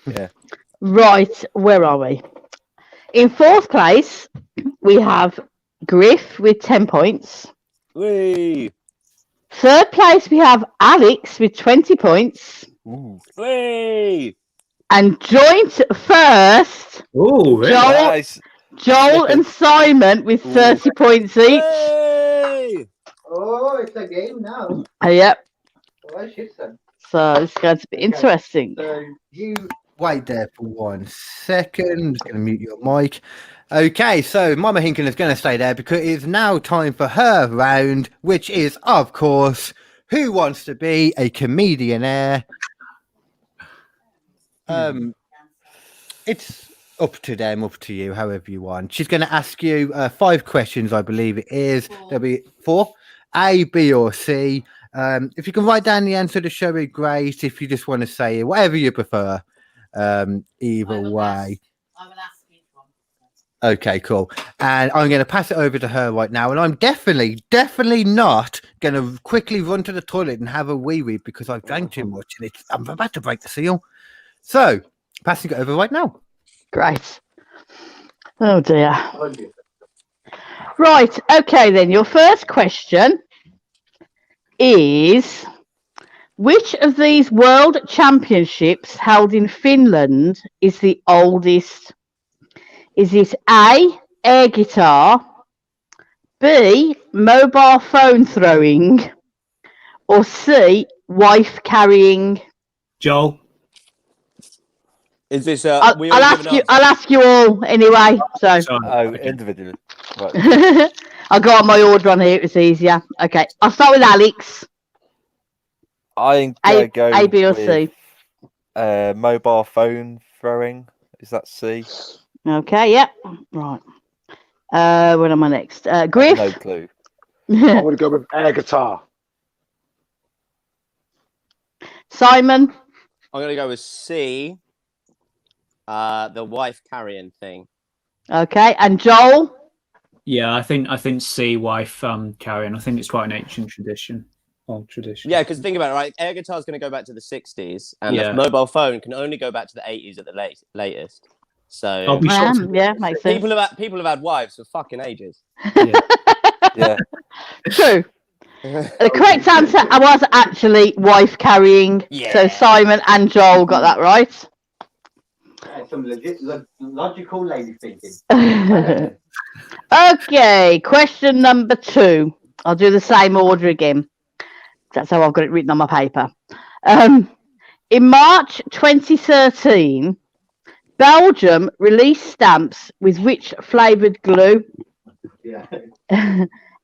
Yeah. Right, where are we? In fourth place, we have Griff with 10 points. Whee! Third place, we have Alex with 20 points. Whee! And joint first, Joel and Simon with 30 points each. Whee! Oh, it's a game now. Yep. Oh, shit, son. So it's going to be interesting. So you wait there for 1 second. I'm just going to mute your mic. Okay, so Mama Hinken is going to stay there because it is now time for her round, which is, of course, Who Wants to Be a Comedianaire? It's up to them, up to you, however you want. She's going to ask you 5 questions, I believe it is. There'll be 4, A, B, or C. If you can write down the answer to show it, great. If you just want to say it, whatever you prefer, either way. I will ask each one. Okay, cool. And I'm going to pass it over to her right now. And I'm definitely not going to quickly run to the toilet and have a wee because I've drank too much and I'm about to break the seal. So, passing it over right now. Great. Oh dear. Right. Okay, then. Your first question is, which of these world championships held in Finland is the oldest? Is it A, air guitar, B, mobile phone throwing, or C, wife carrying? Joel. Is this? I'll ask you all anyway. So. Individually. Right. I'll go on my order on here. It's easier. Okay, I'll start with Alex. I'm gonna go A, B, or with, C. Mobile phone throwing. Is that C? Okay, yep. Right. What am I next? Griff? No clue. I'm going to go with air guitar. Simon? I'm going to go with C, the wife carrying thing. Okay, and Joel? Yeah, I think C, wife carrying. I think it's quite an ancient tradition. Old tradition. Yeah, because think about it, right? Air guitar is going to go back to the 60s, and the Yeah. mobile phone can only go back to the 80s at the latest. So I'll be shocked. Yeah, makes sense. people have had wives for fucking ages. Yeah. True. The correct answer was actually wife carrying. Yeah. So Simon and Joel got that right. Some legit, logical lady thinking. Okay, question number 2. I'll do the same order again. That's how I've got it written on my paper. In March 2013, Belgium released stamps with which flavoured glue? Yeah.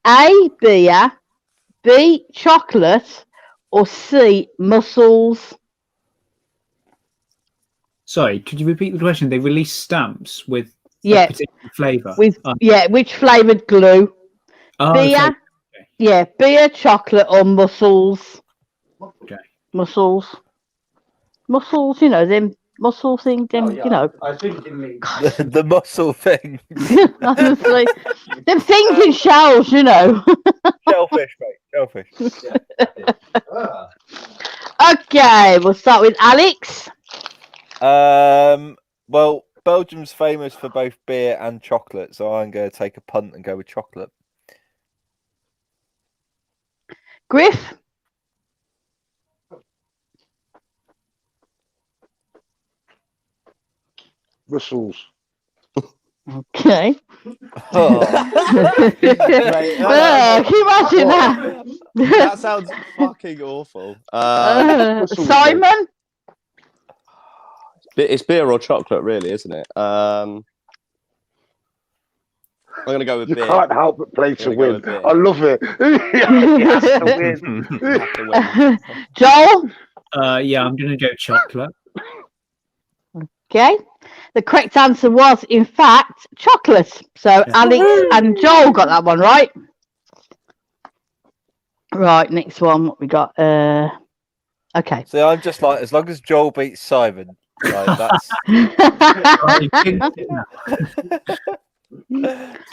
A, beer, B, chocolate, or C, mussels? Sorry, could you repeat the question? They released stamps with Yeah. a particular flavour. With which flavoured glue? Beer, okay. yeah, beer, chocolate, or mussels? Okay. Mussels, you know them mussel thing. Them, you know. I think you mean The muscle thing. Honestly, them things in shells, you know. Shellfish, mate. Shellfish. Okay, we'll start with Alex. Well, Belgium's famous for both beer and chocolate, so I'm going to take a punt and go with chocolate. Griff. Whistles. Okay. Oh. Mate, Can you imagine that? that sounds fucking awful. Simon. It's beer or chocolate, really, isn't it? I'm going to go with You beer. can't help but play to I'm gonna win. go with beer. I love it. He has to win. Have to win. Joel. Yeah, I'm going to go chocolate. Okay. The correct answer was, in fact, chocolate. So Alex and Joel got that one right. Right, next one. What we got? Okay. See, I'm just like, as long as Joel beats Simon, like, that's. To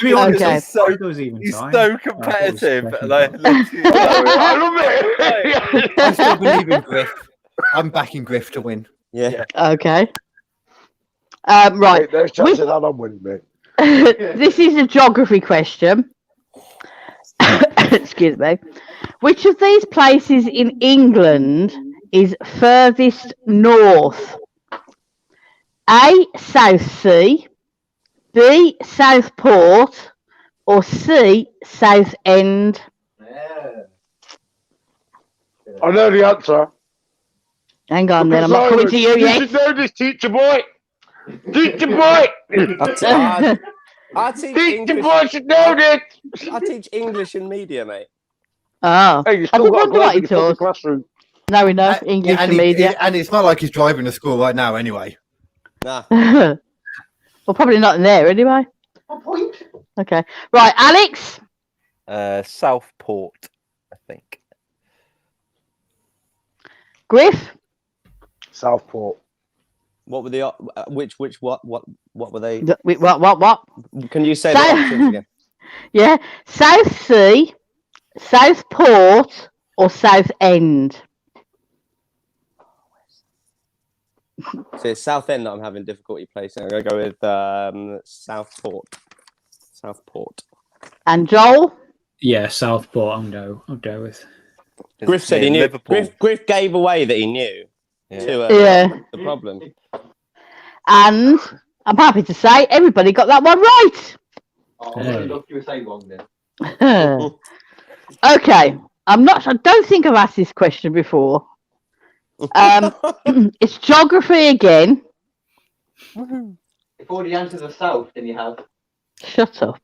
be honest, Okay. He's so, I thought it was even he's time. so competitive. I thought it was Like, I love it. I still believe in Griff. I'm backing Griff to win. Yeah. Okay. Right. Mate, there's chances that I'm winning, mate. This is a geography question. Excuse me. Which of these places in England is furthest north? A, South Sea, B, Southport, or C, South End? I know the answer. Hang on then, I'm not coming to you You yet. should know this, teacher boy. Teacher boy. I teach Teacher English. boy should know this. I teach English in media, mate. Oh, Hey, you I still did got wonder to what he go to the taught. classroom. No, we know English and and media. and it's not like he's driving to school right now anyway. Nah. Well, probably not in there anyway. What point? Okay. Right, Alex. Southport, I think. Griff. Southport. What were the what were they? What? Can you say the options again? Yeah, South Sea, Southport, or South End. So it's South End that I'm having difficulty placing. I'm gonna go with Southport. Southport. And Joel? Yeah, Southport. I'll go with. Griff said he knew. Griff gave away that he knew. Yeah. The problem. And I'm happy to say everybody got that one right. Okay. I don't think I've asked this question before. It's geography again. If all the answers are south, then you have. Shut up.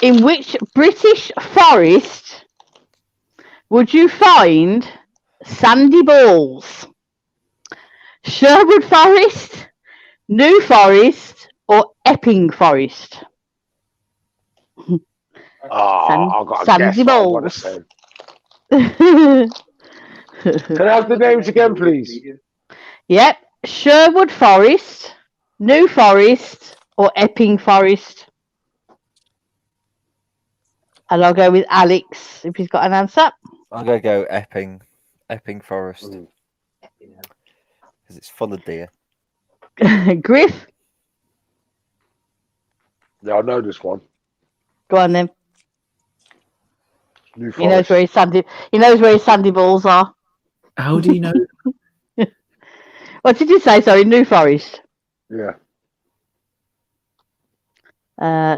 In which British forest would you find sandy balls? Sherwood Forest, New Forest, or Epping Forest? I've got a sandy guess balls. what I say. Can I have the names again, please? Yep. Sherwood Forest, New Forest, or Epping Forest? And I'll go with Alex if he's got an answer. I'm going to go Epping Forest. Because it's full of deer. Griff? Yeah, I know this one. Go on then. New He knows where his sandy balls are. How do you know? What did you say? Sorry, New Forest. Yeah.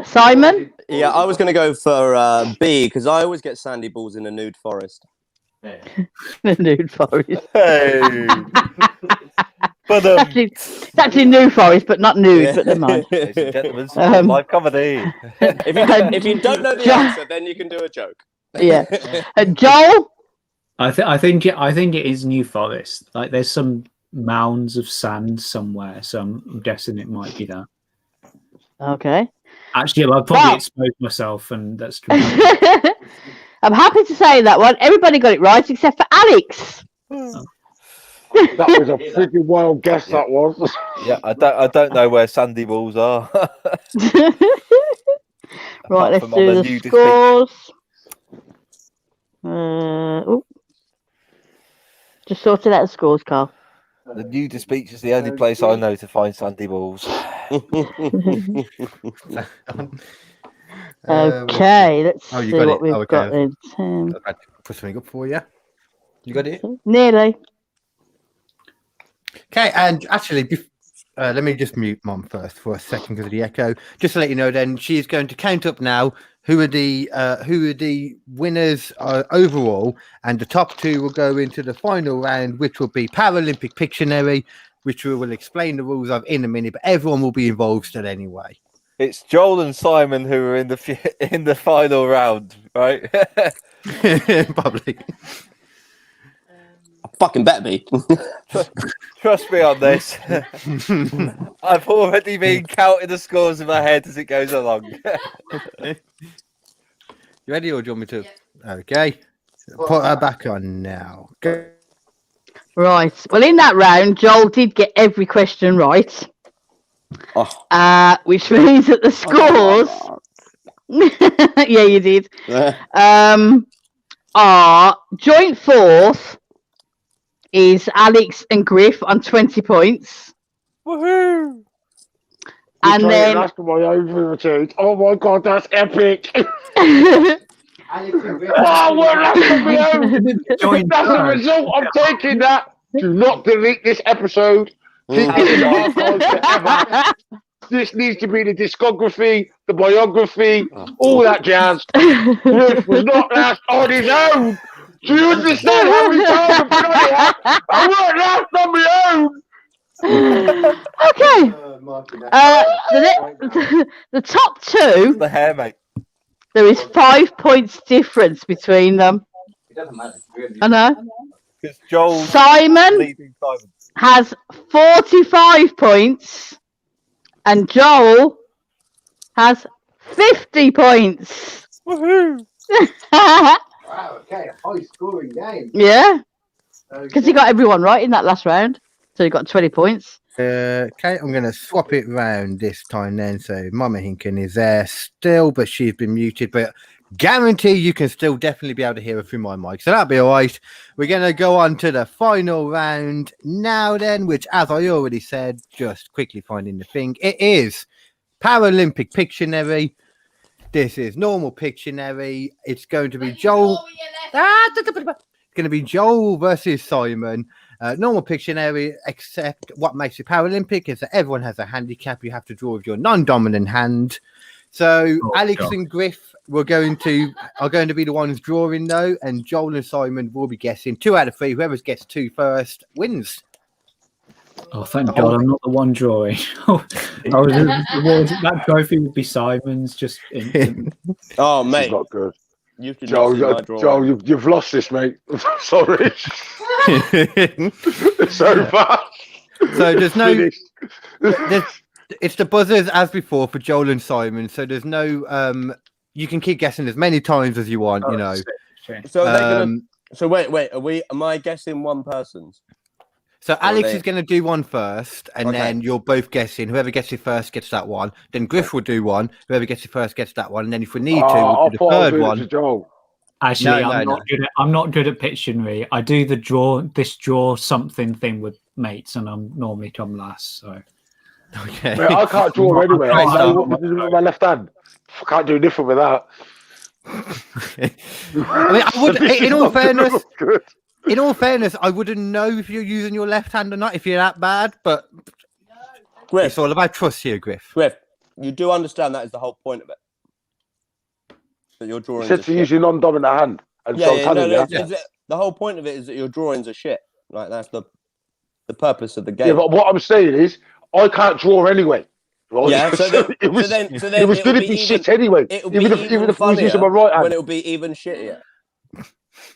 Simon? Yeah, I was going to go for B because I always get sandy balls in a nude forest. The Nude Forest. Hey. But it's actually New Forest, but not nude. But never mind. Ladies and gentlemen, support live comedy. If you don't know the answer, then you can do a joke. Yeah. Joel? I think it is New Forest. Like there's some mounds of sand somewhere, so I'm guessing it might be that. Okay. Actually, I've probably exposed myself, and that's true. I'm happy to say that one. Everybody got it right except for Alex. That was a pretty wild guess. That was. Yeah, I don't know where sandy balls are. Right, let's do the scores. Just sorted out the scores, Carl. The nudist beach is the only place I know to find sandy balls. Okay, let's see what we've got then. I'll put something up for you. You got it? Nearly. Okay, and actually, let me just mute Mom first for a second because of the echo. Just to let you know, then she's going to count up now. Who are the winners overall, and the top two will go into the final round, which will be Paralympic Pictionary, which we will explain the rules of in a minute. But everyone will be involved still anyway. It's Joel and Simon who are in the final round, right? Probably. Fucking bet me. Trust me on this. I've already been counting the scores in my head as it goes along. You ready, or do you want me to? Okay. Put her back on now. Go. Right. Well, in that round, Joel did get every question right. Which means that the scores. Yeah, you did. Are joint fourth is Alex and Griff on 20 points. Woohoo! And then that's my own routine. Oh my god, that's epic! Oh, well, that's on my own. That's the result. I'm taking that. Do not delete this episode. Keep it in the archives forever. This needs to be the discography, the biography, all that jazz. Griff was not last on his own. Do you understand how many times I've been on here? I weren't last on my own. Okay. The top two. The hair, mate. There is 5 points difference between them. It doesn't matter. Really. I know. Because Joel Simon has 45 points, and Joel has 50 points. Woohoo! Wow. Okay, a high scoring game. Yeah. Because he got everyone right in that last round. So you got 20 points. Okay, I'm going to swap it round this time then. So Mama Hinken is there still, but she's been muted. But guarantee you can still definitely be able to hear her through my mic. So that'll be all right. We're going to go on to the final round now then, which, as I already said, just quickly finding the thing. It is Paralympic Pictionary. This is normal Pictionary. It's going to be Joel. It's going to be Joel versus Simon. Normal Pictionary, except what makes it Paralympic is that everyone has a handicap. You have to draw with your non-dominant hand. So Alex and Griff are going to be the ones drawing though, and Joel and Simon will be guessing. 2 out of 3. Whoever gets 2 first wins. Oh, thank God, I'm not the one drawing. That trophy would be Simon's. Just instant. Oh, mate, It's not good. Joel, you've lost this, mate. Sorry. It's so bad. So there's no. It's the buzzers as before for Joel and Simon. So there's no. You can keep guessing as many times as you want. You know. So wait. Am I guessing one person's? So Alex is going to do one first, and then you're both guessing. Whoever gets it first gets that one. Then Griff will do one. Whoever gets it first gets that one. And then if we need to, we'll do the third one. Actually, I'm not good at Pictionary. I do the draw something thing with mates, and I'm normally come last. So Mate, I can't draw anyway. I with my left hand. I can't do different with that. I mean, I would. In all fairness, I wouldn't know if you're using your left hand or not if you're that bad, but Griff, it's all about trust here, Griff. Griff, you do understand that is the whole point of it. That your drawings. You said to use your non-dominant hand. And the whole point of it is that your drawings are shit. Like that's the purpose of the game. Yeah, but what I'm saying is, I can't draw anyway. Right? Yeah, it was going to be shit anyway. Even if I was using my right hand, when it'll be even shittier.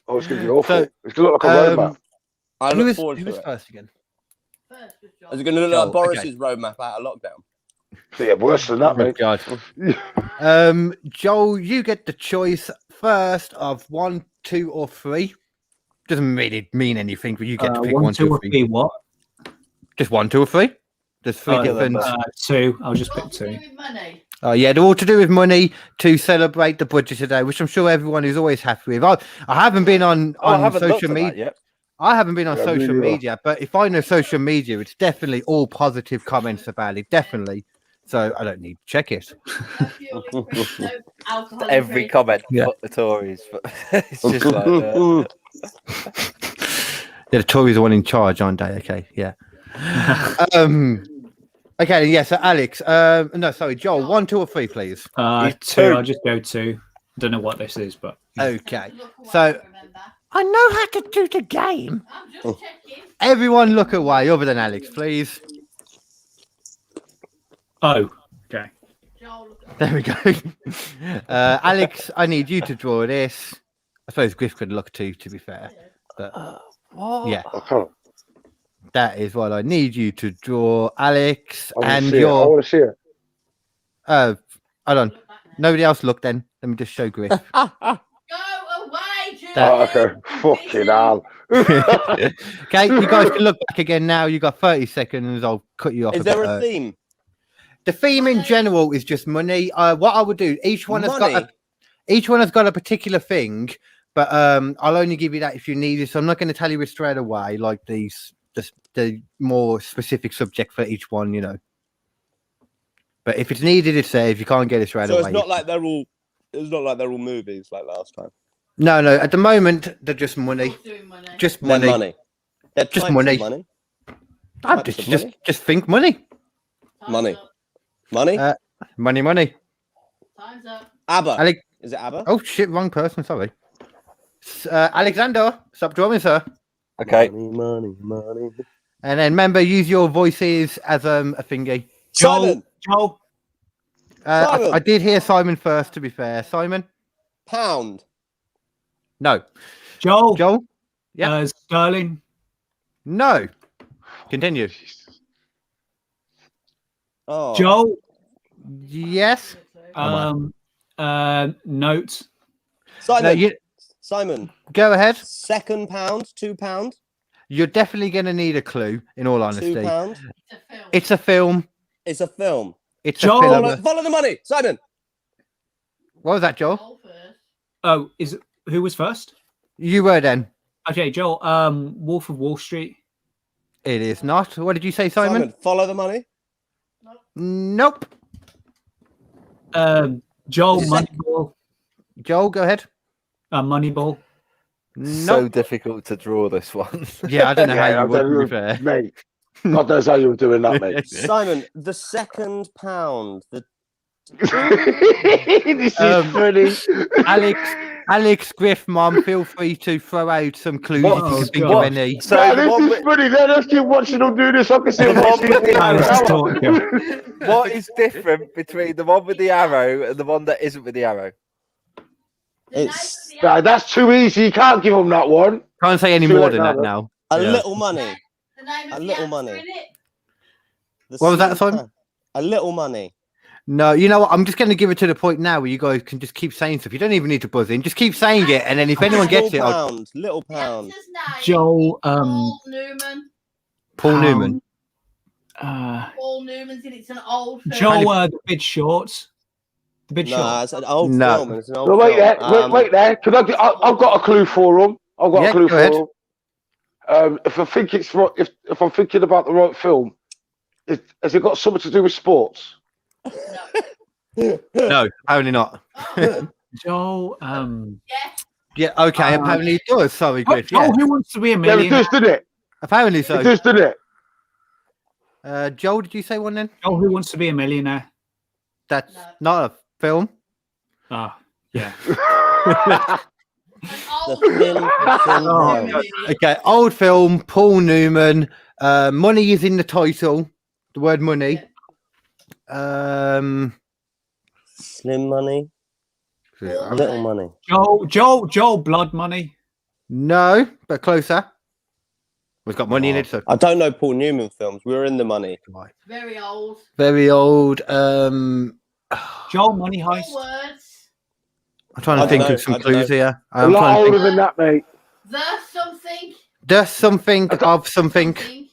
Oh, it's going to be awful. It's going to look like a roadmap. I look forward to it. Who was first again? Is it going to look like Boris's roadmap out of lockdown? Yeah, worse than that, mate. God. Joel, you get the choice first of 1, 2, or 3. Doesn't really mean anything, but you get to pick 1, 2, or 3. What? Just 1, 2, or 3. There's 3 different. 2. I'll just pick 2. Oh yeah, they're all to do with money to celebrate the budget today, which I'm sure everyone is always happy with. I haven't been on social media. I haven't been on social media, but if I know social media, it's definitely all positive comments about it. Definitely. So I don't need to check it. Every comment, fuck the Tories. But it's just like the Tories are one in charge, aren't they? Okay, yeah. Okay, yeah. So Alex, no, sorry, Joel. 1, 2, or 3, please. 2. I'll just go 2. Don't know what this is, but okay. So I know how to do the game. I'm just checking. Everyone, look away, other than Alex, please. Oh, okay. There we go. Alex, I need you to draw this. I suppose Griff could look too, to be fair. But yeah. That is what I need you to draw, Alex. I want to see it. Hold on. Nobody else look then. Let me just show Griff. Go away, Jimmy. Okay. Fucking hell. Okay, you guys can look back again now. You got 30 seconds. I'll cut you off. Is there a theme? The theme in general is just money. What I would do, each one has got a particular thing, but I'll only give you that if you need it. So I'm not going to tell you it straight away, like the more specific subject for each one, you know. But if it's needed, it's there. If you can't get it straight away. So it's not like they're all movies like last time. No. At the moment, they're just money. Just money. Money. Just money. Just think money. Money. Money. Money. Time's up. ABBA. Is it ABBA? Oh shit! Wrong person. Sorry. Alexander, stop drawing, sir. Okay. Money. And then remember, use your voices as a thingy. Joel. I did hear Simon first, to be fair. Simon? Pound. No. Joel? Yeah. Sterling? No. Continue. Oh. Joel? Yes. Note. Simon. No, Simon. Go ahead. £2. £2. You're definitely going to need a clue, in all honesty. £2. It's a film. It's a film. It's Joel, a film. Follow the money, Simon. What was that, Joel? Oh, who was first? You were then. Okay, Joel. Wolf of Wall Street. It is not. What did you say, Simon? Follow the money. Nope. Joel, Moneyball. Joel, go ahead. Moneyball. So difficult to draw this one. Yeah, I don't know how you would, to be fair. Mate, God knows how you were doing that, mate. Simon, the second pound. This is funny. Alex, Griff, Mom, feel free to throw out some clues if you can think of any. So this is funny. Let's keep watching them do this. I can see what is different between the one with the arrow and the one that isn't with the arrow? That's too easy. You can't give them that one. Can't say any more than that now. A little money. A little money. What was that, Simon? A little money. No, you know what? I'm just going to give it to the point now where you guys can just keep saying stuff. You don't even need to buzz in. Just keep saying it, and then if anyone gets it, little pound. Joel. Paul Newman. Paul Newman. Paul Newman's in. It's an old film. Joel, the Big Shorts. The Big Shorts. It's an old film. It's an old wait film. Wait there. I've got a clue for them. I've got a clue for them. If I think it's right, if I'm thinking about the right film, has it got something to do with sports? No, apparently not. Joel. Yeah, okay, apparently it does. Sorry, Griff. Joel, Who Wants to Be a Millionaire? Yeah, it does, didn't it? Apparently so. It does, didn't it? Joel, did you say one then? Joel, Who Wants to Be a Millionaire? That's not a film. Ah, yeah. Okay, old film, Paul Newman. Money is in the title. The word money. Slim money. Little money. Joel, Blood Money. No, but closer. We've got money in it. So I don't know Paul Newman films. We were in the money. Very old. Very old. Joel, Money Heist. Words. I'm trying to think of some clues here. A lot older than that, mate. The something. The something of something. I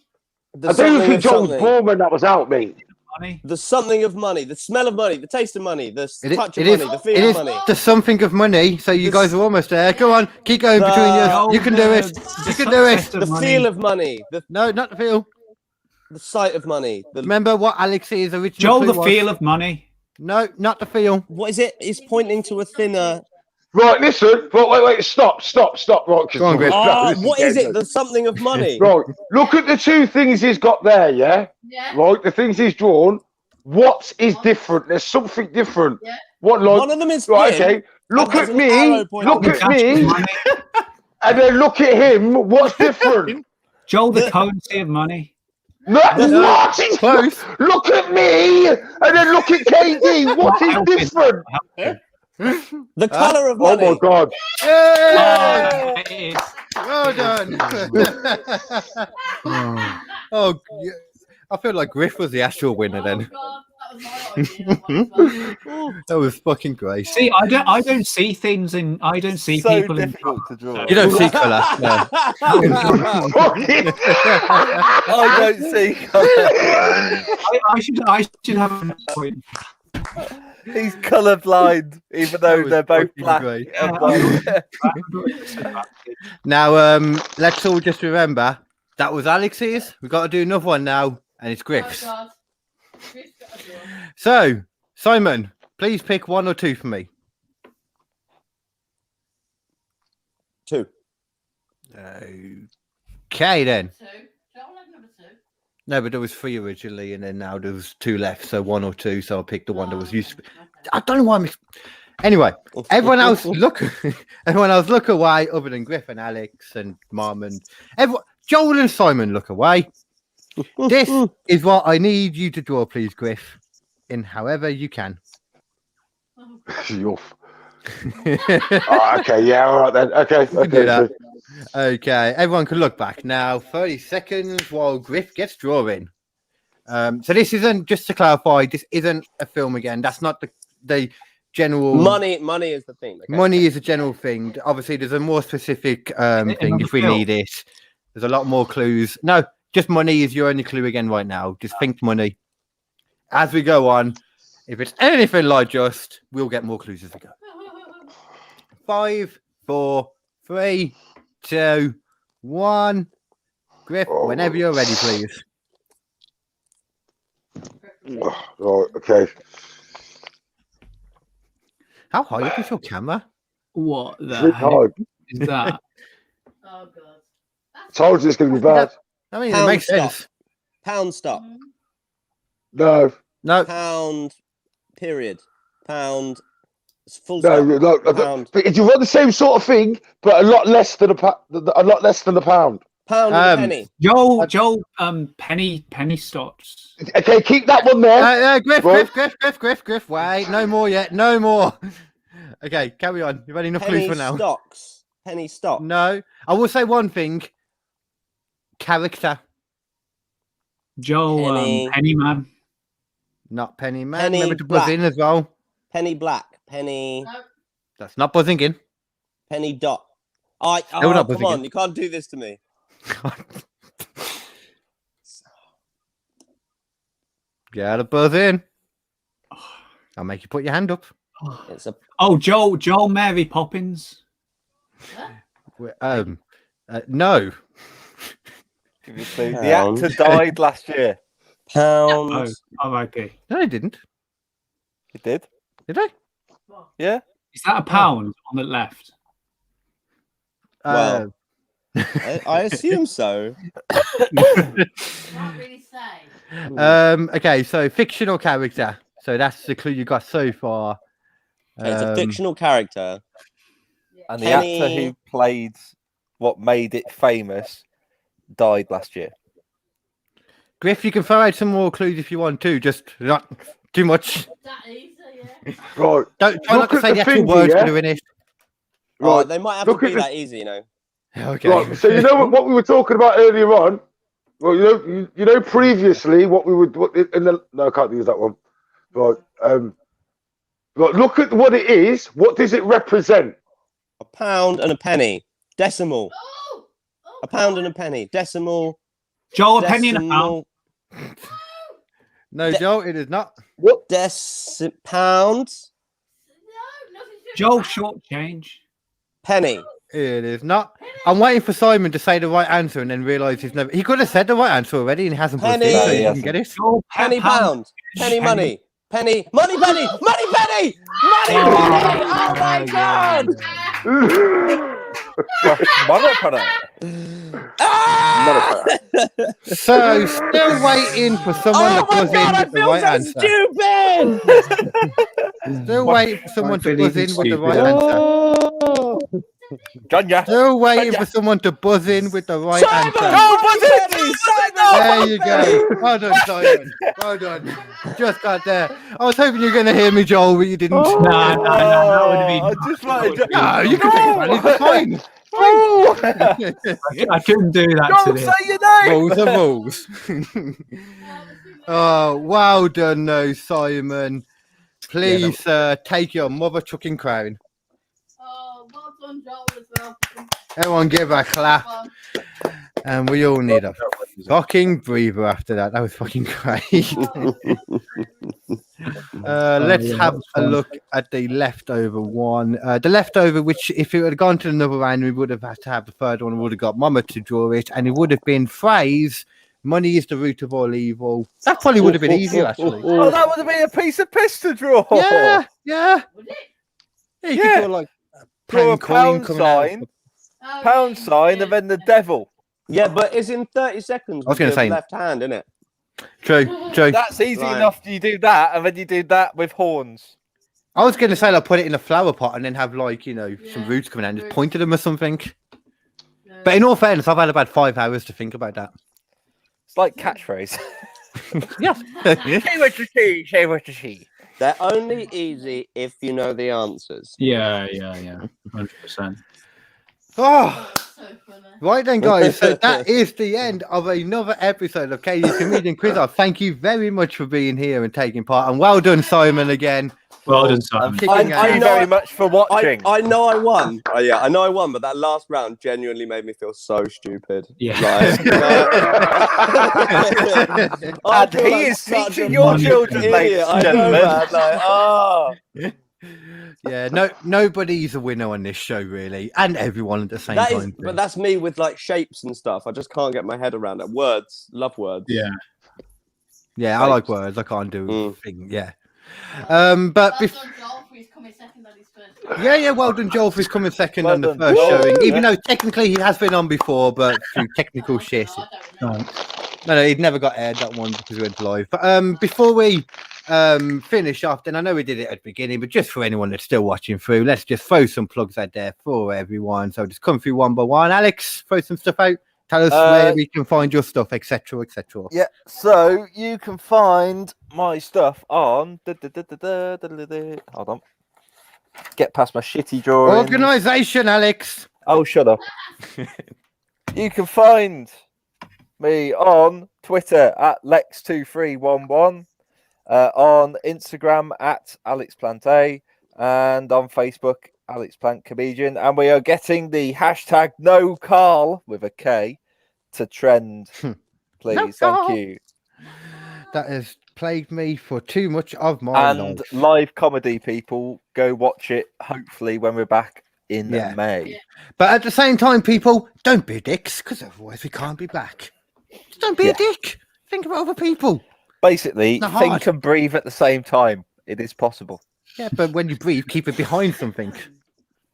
don't think Joel was born when that was out, mate. Money. The something of money, the smell of money, the taste of money, the touch of It is. money, the feel It of is money. the something of money. So you guys are almost there. Go on, keep going between you. You can do it. You can do it. The feel of money. No, not the feel. The sight of money. Remember what Alex's original Joel, clue the was? feel of money. No, not the feel. What is it? It's pointing to a thinner. Right, listen. Wait. Stop. Right, go on, Griff. What is it? The something of money. Right. Look at the two things he's got there. Yeah. Right. The things he's drawn. What is different? There's something different. Yeah. What? Like, one of them is right. thin, Okay. Look and at has an me. arrow pointing Look at to me. And then look at him. What's different? Joel, the currency of money. No, what? Close. Look at me, and then look at KD. What is different? The colour of money. Oh my God! Yay! Well done. Oh, yeah. I feel like Griff was the actual winner then. That was fucking great. See, I don't see things in. I don't see So people in. difficult to draw. You don't see colour. No. I don't see colour. I should have a point. He's colourblind, even though was they're both fucking black. great. And white. Now, let's all just remember that was Alex's. We've got to do another one now, and it's Griff's. Oh, Griff's got a draw. So, Simon, please pick one or two for me. 2. Okay, then. 2. Joel had number 2. No, but there was 3 originally, and then now there was 2 left, so 1 or 2. So I picked the one that was used. I don't know why I'm. Anyway, everyone else look away, other than Griff and Alex and Mom and everyone. Joel and Simon look away. This is what I need you to draw, please, Griff, in however you can. Okay, yeah, all right then. Okay. Okay, everyone can look back now. 30 seconds while Griff gets drawing. So this isn't, just to clarify, this isn't a film again. That's not the general money is the thing. Okay. Money is a general thing. Obviously, there's a more specific thing if we need it. There's a lot more clues. No, just money is your only clue again right now. Just think money. As we go on, if it's anything like just, we'll get more clues as we go. 5, 4, 3, 2, 1. Griff, whenever you're ready, please. Right, okay. How high up is your camera? What the Pretty heck hard. is that? Oh god. Told you it's going to be bad. I mean, it Pound makes stock. sense. Pound stock. No. No. Pound. Period. Pound. Full No, stop. no, Pound. you want the same sort of thing, but a lot less than a pound. Pound and a penny. Joel, penny stocks. Okay, keep that one there. Griff. Wait, no more yet. No more. Okay, carry on. You've had enough clues for now. Stocks. Penny stock. No, I will say one thing. Character. Joel, Penny Man. Not Penny Man. Penny Remember to buzz Black. in as well. Penny black. Penny. No. That's not buzzing in. Penny dot. No, Oh, not come buzzing on. in. You can't do this to me. Get a buzz in. I'll make you put your hand up. It's a. Oh, Joel Mary Poppins. No. The actor died last year. Pound. R.I.P. No, he didn't. He did. Did I? Yeah. Is that a pound on the left? Well, I assume so. Can't really say. Okay, so fictional character. So that's the clue you got so far. Okay, it's a fictional character. And the actor who played what made it famous died last year. Griff, you can throw out some more clues if you want to. Just not too much. That easy, yeah. Right. Don't try not to say the actual words that are in it. Oh, Right. they might have to be that easy, you know. Okay. Right. So you know what we were talking about earlier on. Well, you know previously what we would no, I can't use that one. Right. Right. Look at what it is. What does it represent? A pound and a penny. Decimal. Oh! A pound and a penny. Decimal. Joel, a penny and a pound. No, Joel, it is not. What? Pounds. No, nothing to Joel, short change. Penny. It is not. I'm waiting for Simon to say the right answer and then realise he's never. He could have said the right answer already and he hasn't. Penny. So you No, can get it. Joel, Penny pound. Penny money. Penny. Money penny. Money penny. Money penny. Oh my god. Ah! So still waiting for someone to Oh my buzz god, I in with the feel right so answer. stupid. Still waiting for someone to buzz in with the right answer. John, yeah. Still waiting for someone to buzz in with the right Simon, answer. go buzz in. There you go. Well done, Simon. Well done. Just got there. I was hoping you were going to hear me, Joel, but you didn't. No, that would have been. I just wanted to... No, you can take it, man. It's fine. I couldn't do that Don't to say him. your name. Rules are rules. Oh, well done, no, Simon. Please take your mother chucking crown. Oh, well done, Joel, as well. Everyone give a clap. And we all need a fucking breather after that. That was fucking great. Let's have a look at the leftover one. The leftover, which if it had gone to another round, we would have had to have the third one. We would have got Mama to draw it, and it would have been phrase, money is the root of all evil. That probably would have been easier, actually. Oh, that would have been a piece of piss to draw. Yeah. Yeah, you could draw like Draw a coin pound coming out. sign, pound sign, and then the devil. Yeah, but it's in 30 seconds. I was gonna with your say- left hand, isn't it? True. That's easy Right. enough. You do that, and then you do that with horns. I was going to say, like, put it in a flower pot and then have, like, some roots coming out and just point at them or something. But in all fairness, I've had about 5 hours to think about that. It's like catchphrase. Yeah. Say what you see. Say what you see. They're only easy if you know the answers. Yeah. 100%. Oh, So funny. right then, guys. So that is the end of another episode of Kd Comedian Quiz Off. Thank you very much for being here and taking part. And well done, Simon, again. Well done, Simon. Thank you very much for watching. I know I won. Yeah, I know I won, but that last round genuinely made me feel so stupid. Yeah. And he is teaching your children, ladies and gentlemen. Yeah, nobody's a winner on this show, really, and everyone at the same time. But that's me with like shapes and stuff. I just can't get my head around it. Words, love words. Yeah, I like words. I can't do things. Yeah. But well done, Joel, for coming second on the first showing. Even though technically he has been on before, but through technical shit. No, he'd never got aired that one because we went live. But before we finish off, then I know we did it at the beginning, but just for anyone that's still watching through, let's just throw some plugs out there for everyone. So just come through one by one. Alex, throw some stuff out. Tell us where we can find your stuff, etc., etc. Yeah, so you can find my stuff on. Hold on. Get past my shitty drawing. Organisation, Alex. Oh, shut up. You can find me on Twitter at Lex2311, on Instagram at AlexPlante, and on Facebook, Alex Plant Comedian. And we are getting the hashtag No Carl with a K to trend. Please, No thank Carl. you. That has plagued me for too much of my And life. live comedy, people, go watch it. Hopefully, when we're back in May. But at the same time, people, don't be dicks, because otherwise we can't be back. Just don't be a dick. Think about other people. Basically, Not think hard. and breathe at the same time. It is possible. Yeah, but when you breathe, keep it behind something.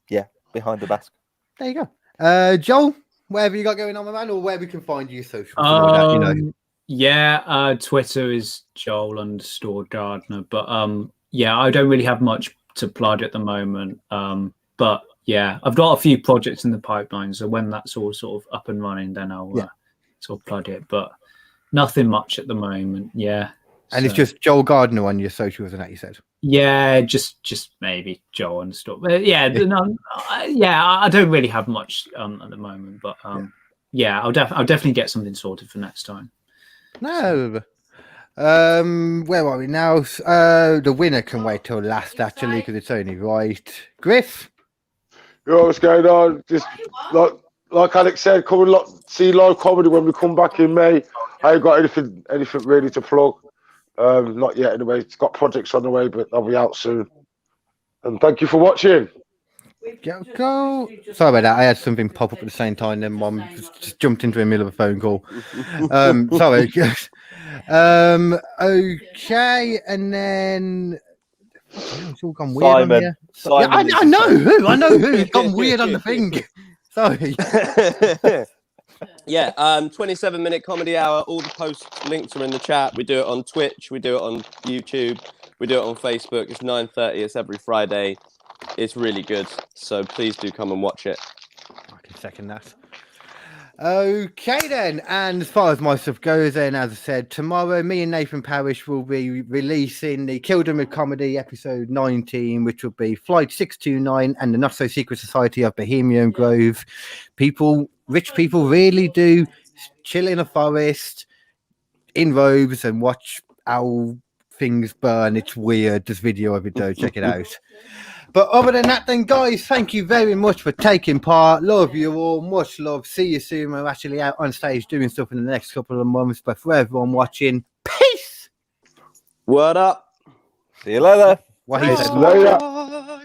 Yeah, behind the mask. There you go. Joel, whatever you got going on, my man, or where we can find you social. Yeah, Twitter is Joel_Gardner, but I don't really have much to plug at the moment. But yeah, I've got a few projects in the pipeline, so when that's all sort of up and running, then I'll sort of plug it. But nothing much at the moment. Yeah, and it's just Joel Gardner on your socials, and that you said. Yeah, just maybe Joel and stuff. But I don't really have much at the moment, but I'll definitely get something sorted for next time. No. Where are we now? The winner can wait till last, actually, because it's only right. Griff? Yo, what's going on? Just like Alex said, come and see live comedy when we come back in May. I ain't got anything really to plug. Not yet, anyway. It's got projects on the way, but they'll be out soon. And thank you for watching. Go. Sorry about that. I had something pop up at the same time. Then one just jumped into the middle of a phone call. Sorry. Okay, and then it's all gone weird on here. Simon I know who. It's gone weird on the thing. Sorry. Yeah, 27-minute comedy hour. All the post links are in the chat. We do it on Twitch. We do it on YouTube. We do it on Facebook. It's 9:30. It's every Friday. It's really good. So please do come and watch it. I can second that. Okay then, and as far as my stuff goes, then as I said, tomorrow me and Nathan Parrish will be releasing the Killed Him with Comedy episode 19, which will be Flight 629 and the Not So Secret Society of Bohemian Grove. Rich people really do chill in a forest in robes and watch how things burn. It's weird. This video of it though, check it out. But other than that, then, guys, thank you very much for taking part. Love you all. Much love. See you soon. We're actually out on stage doing stuff in the next couple of months. But for everyone watching, peace. Word up. See you later. What he said. Later.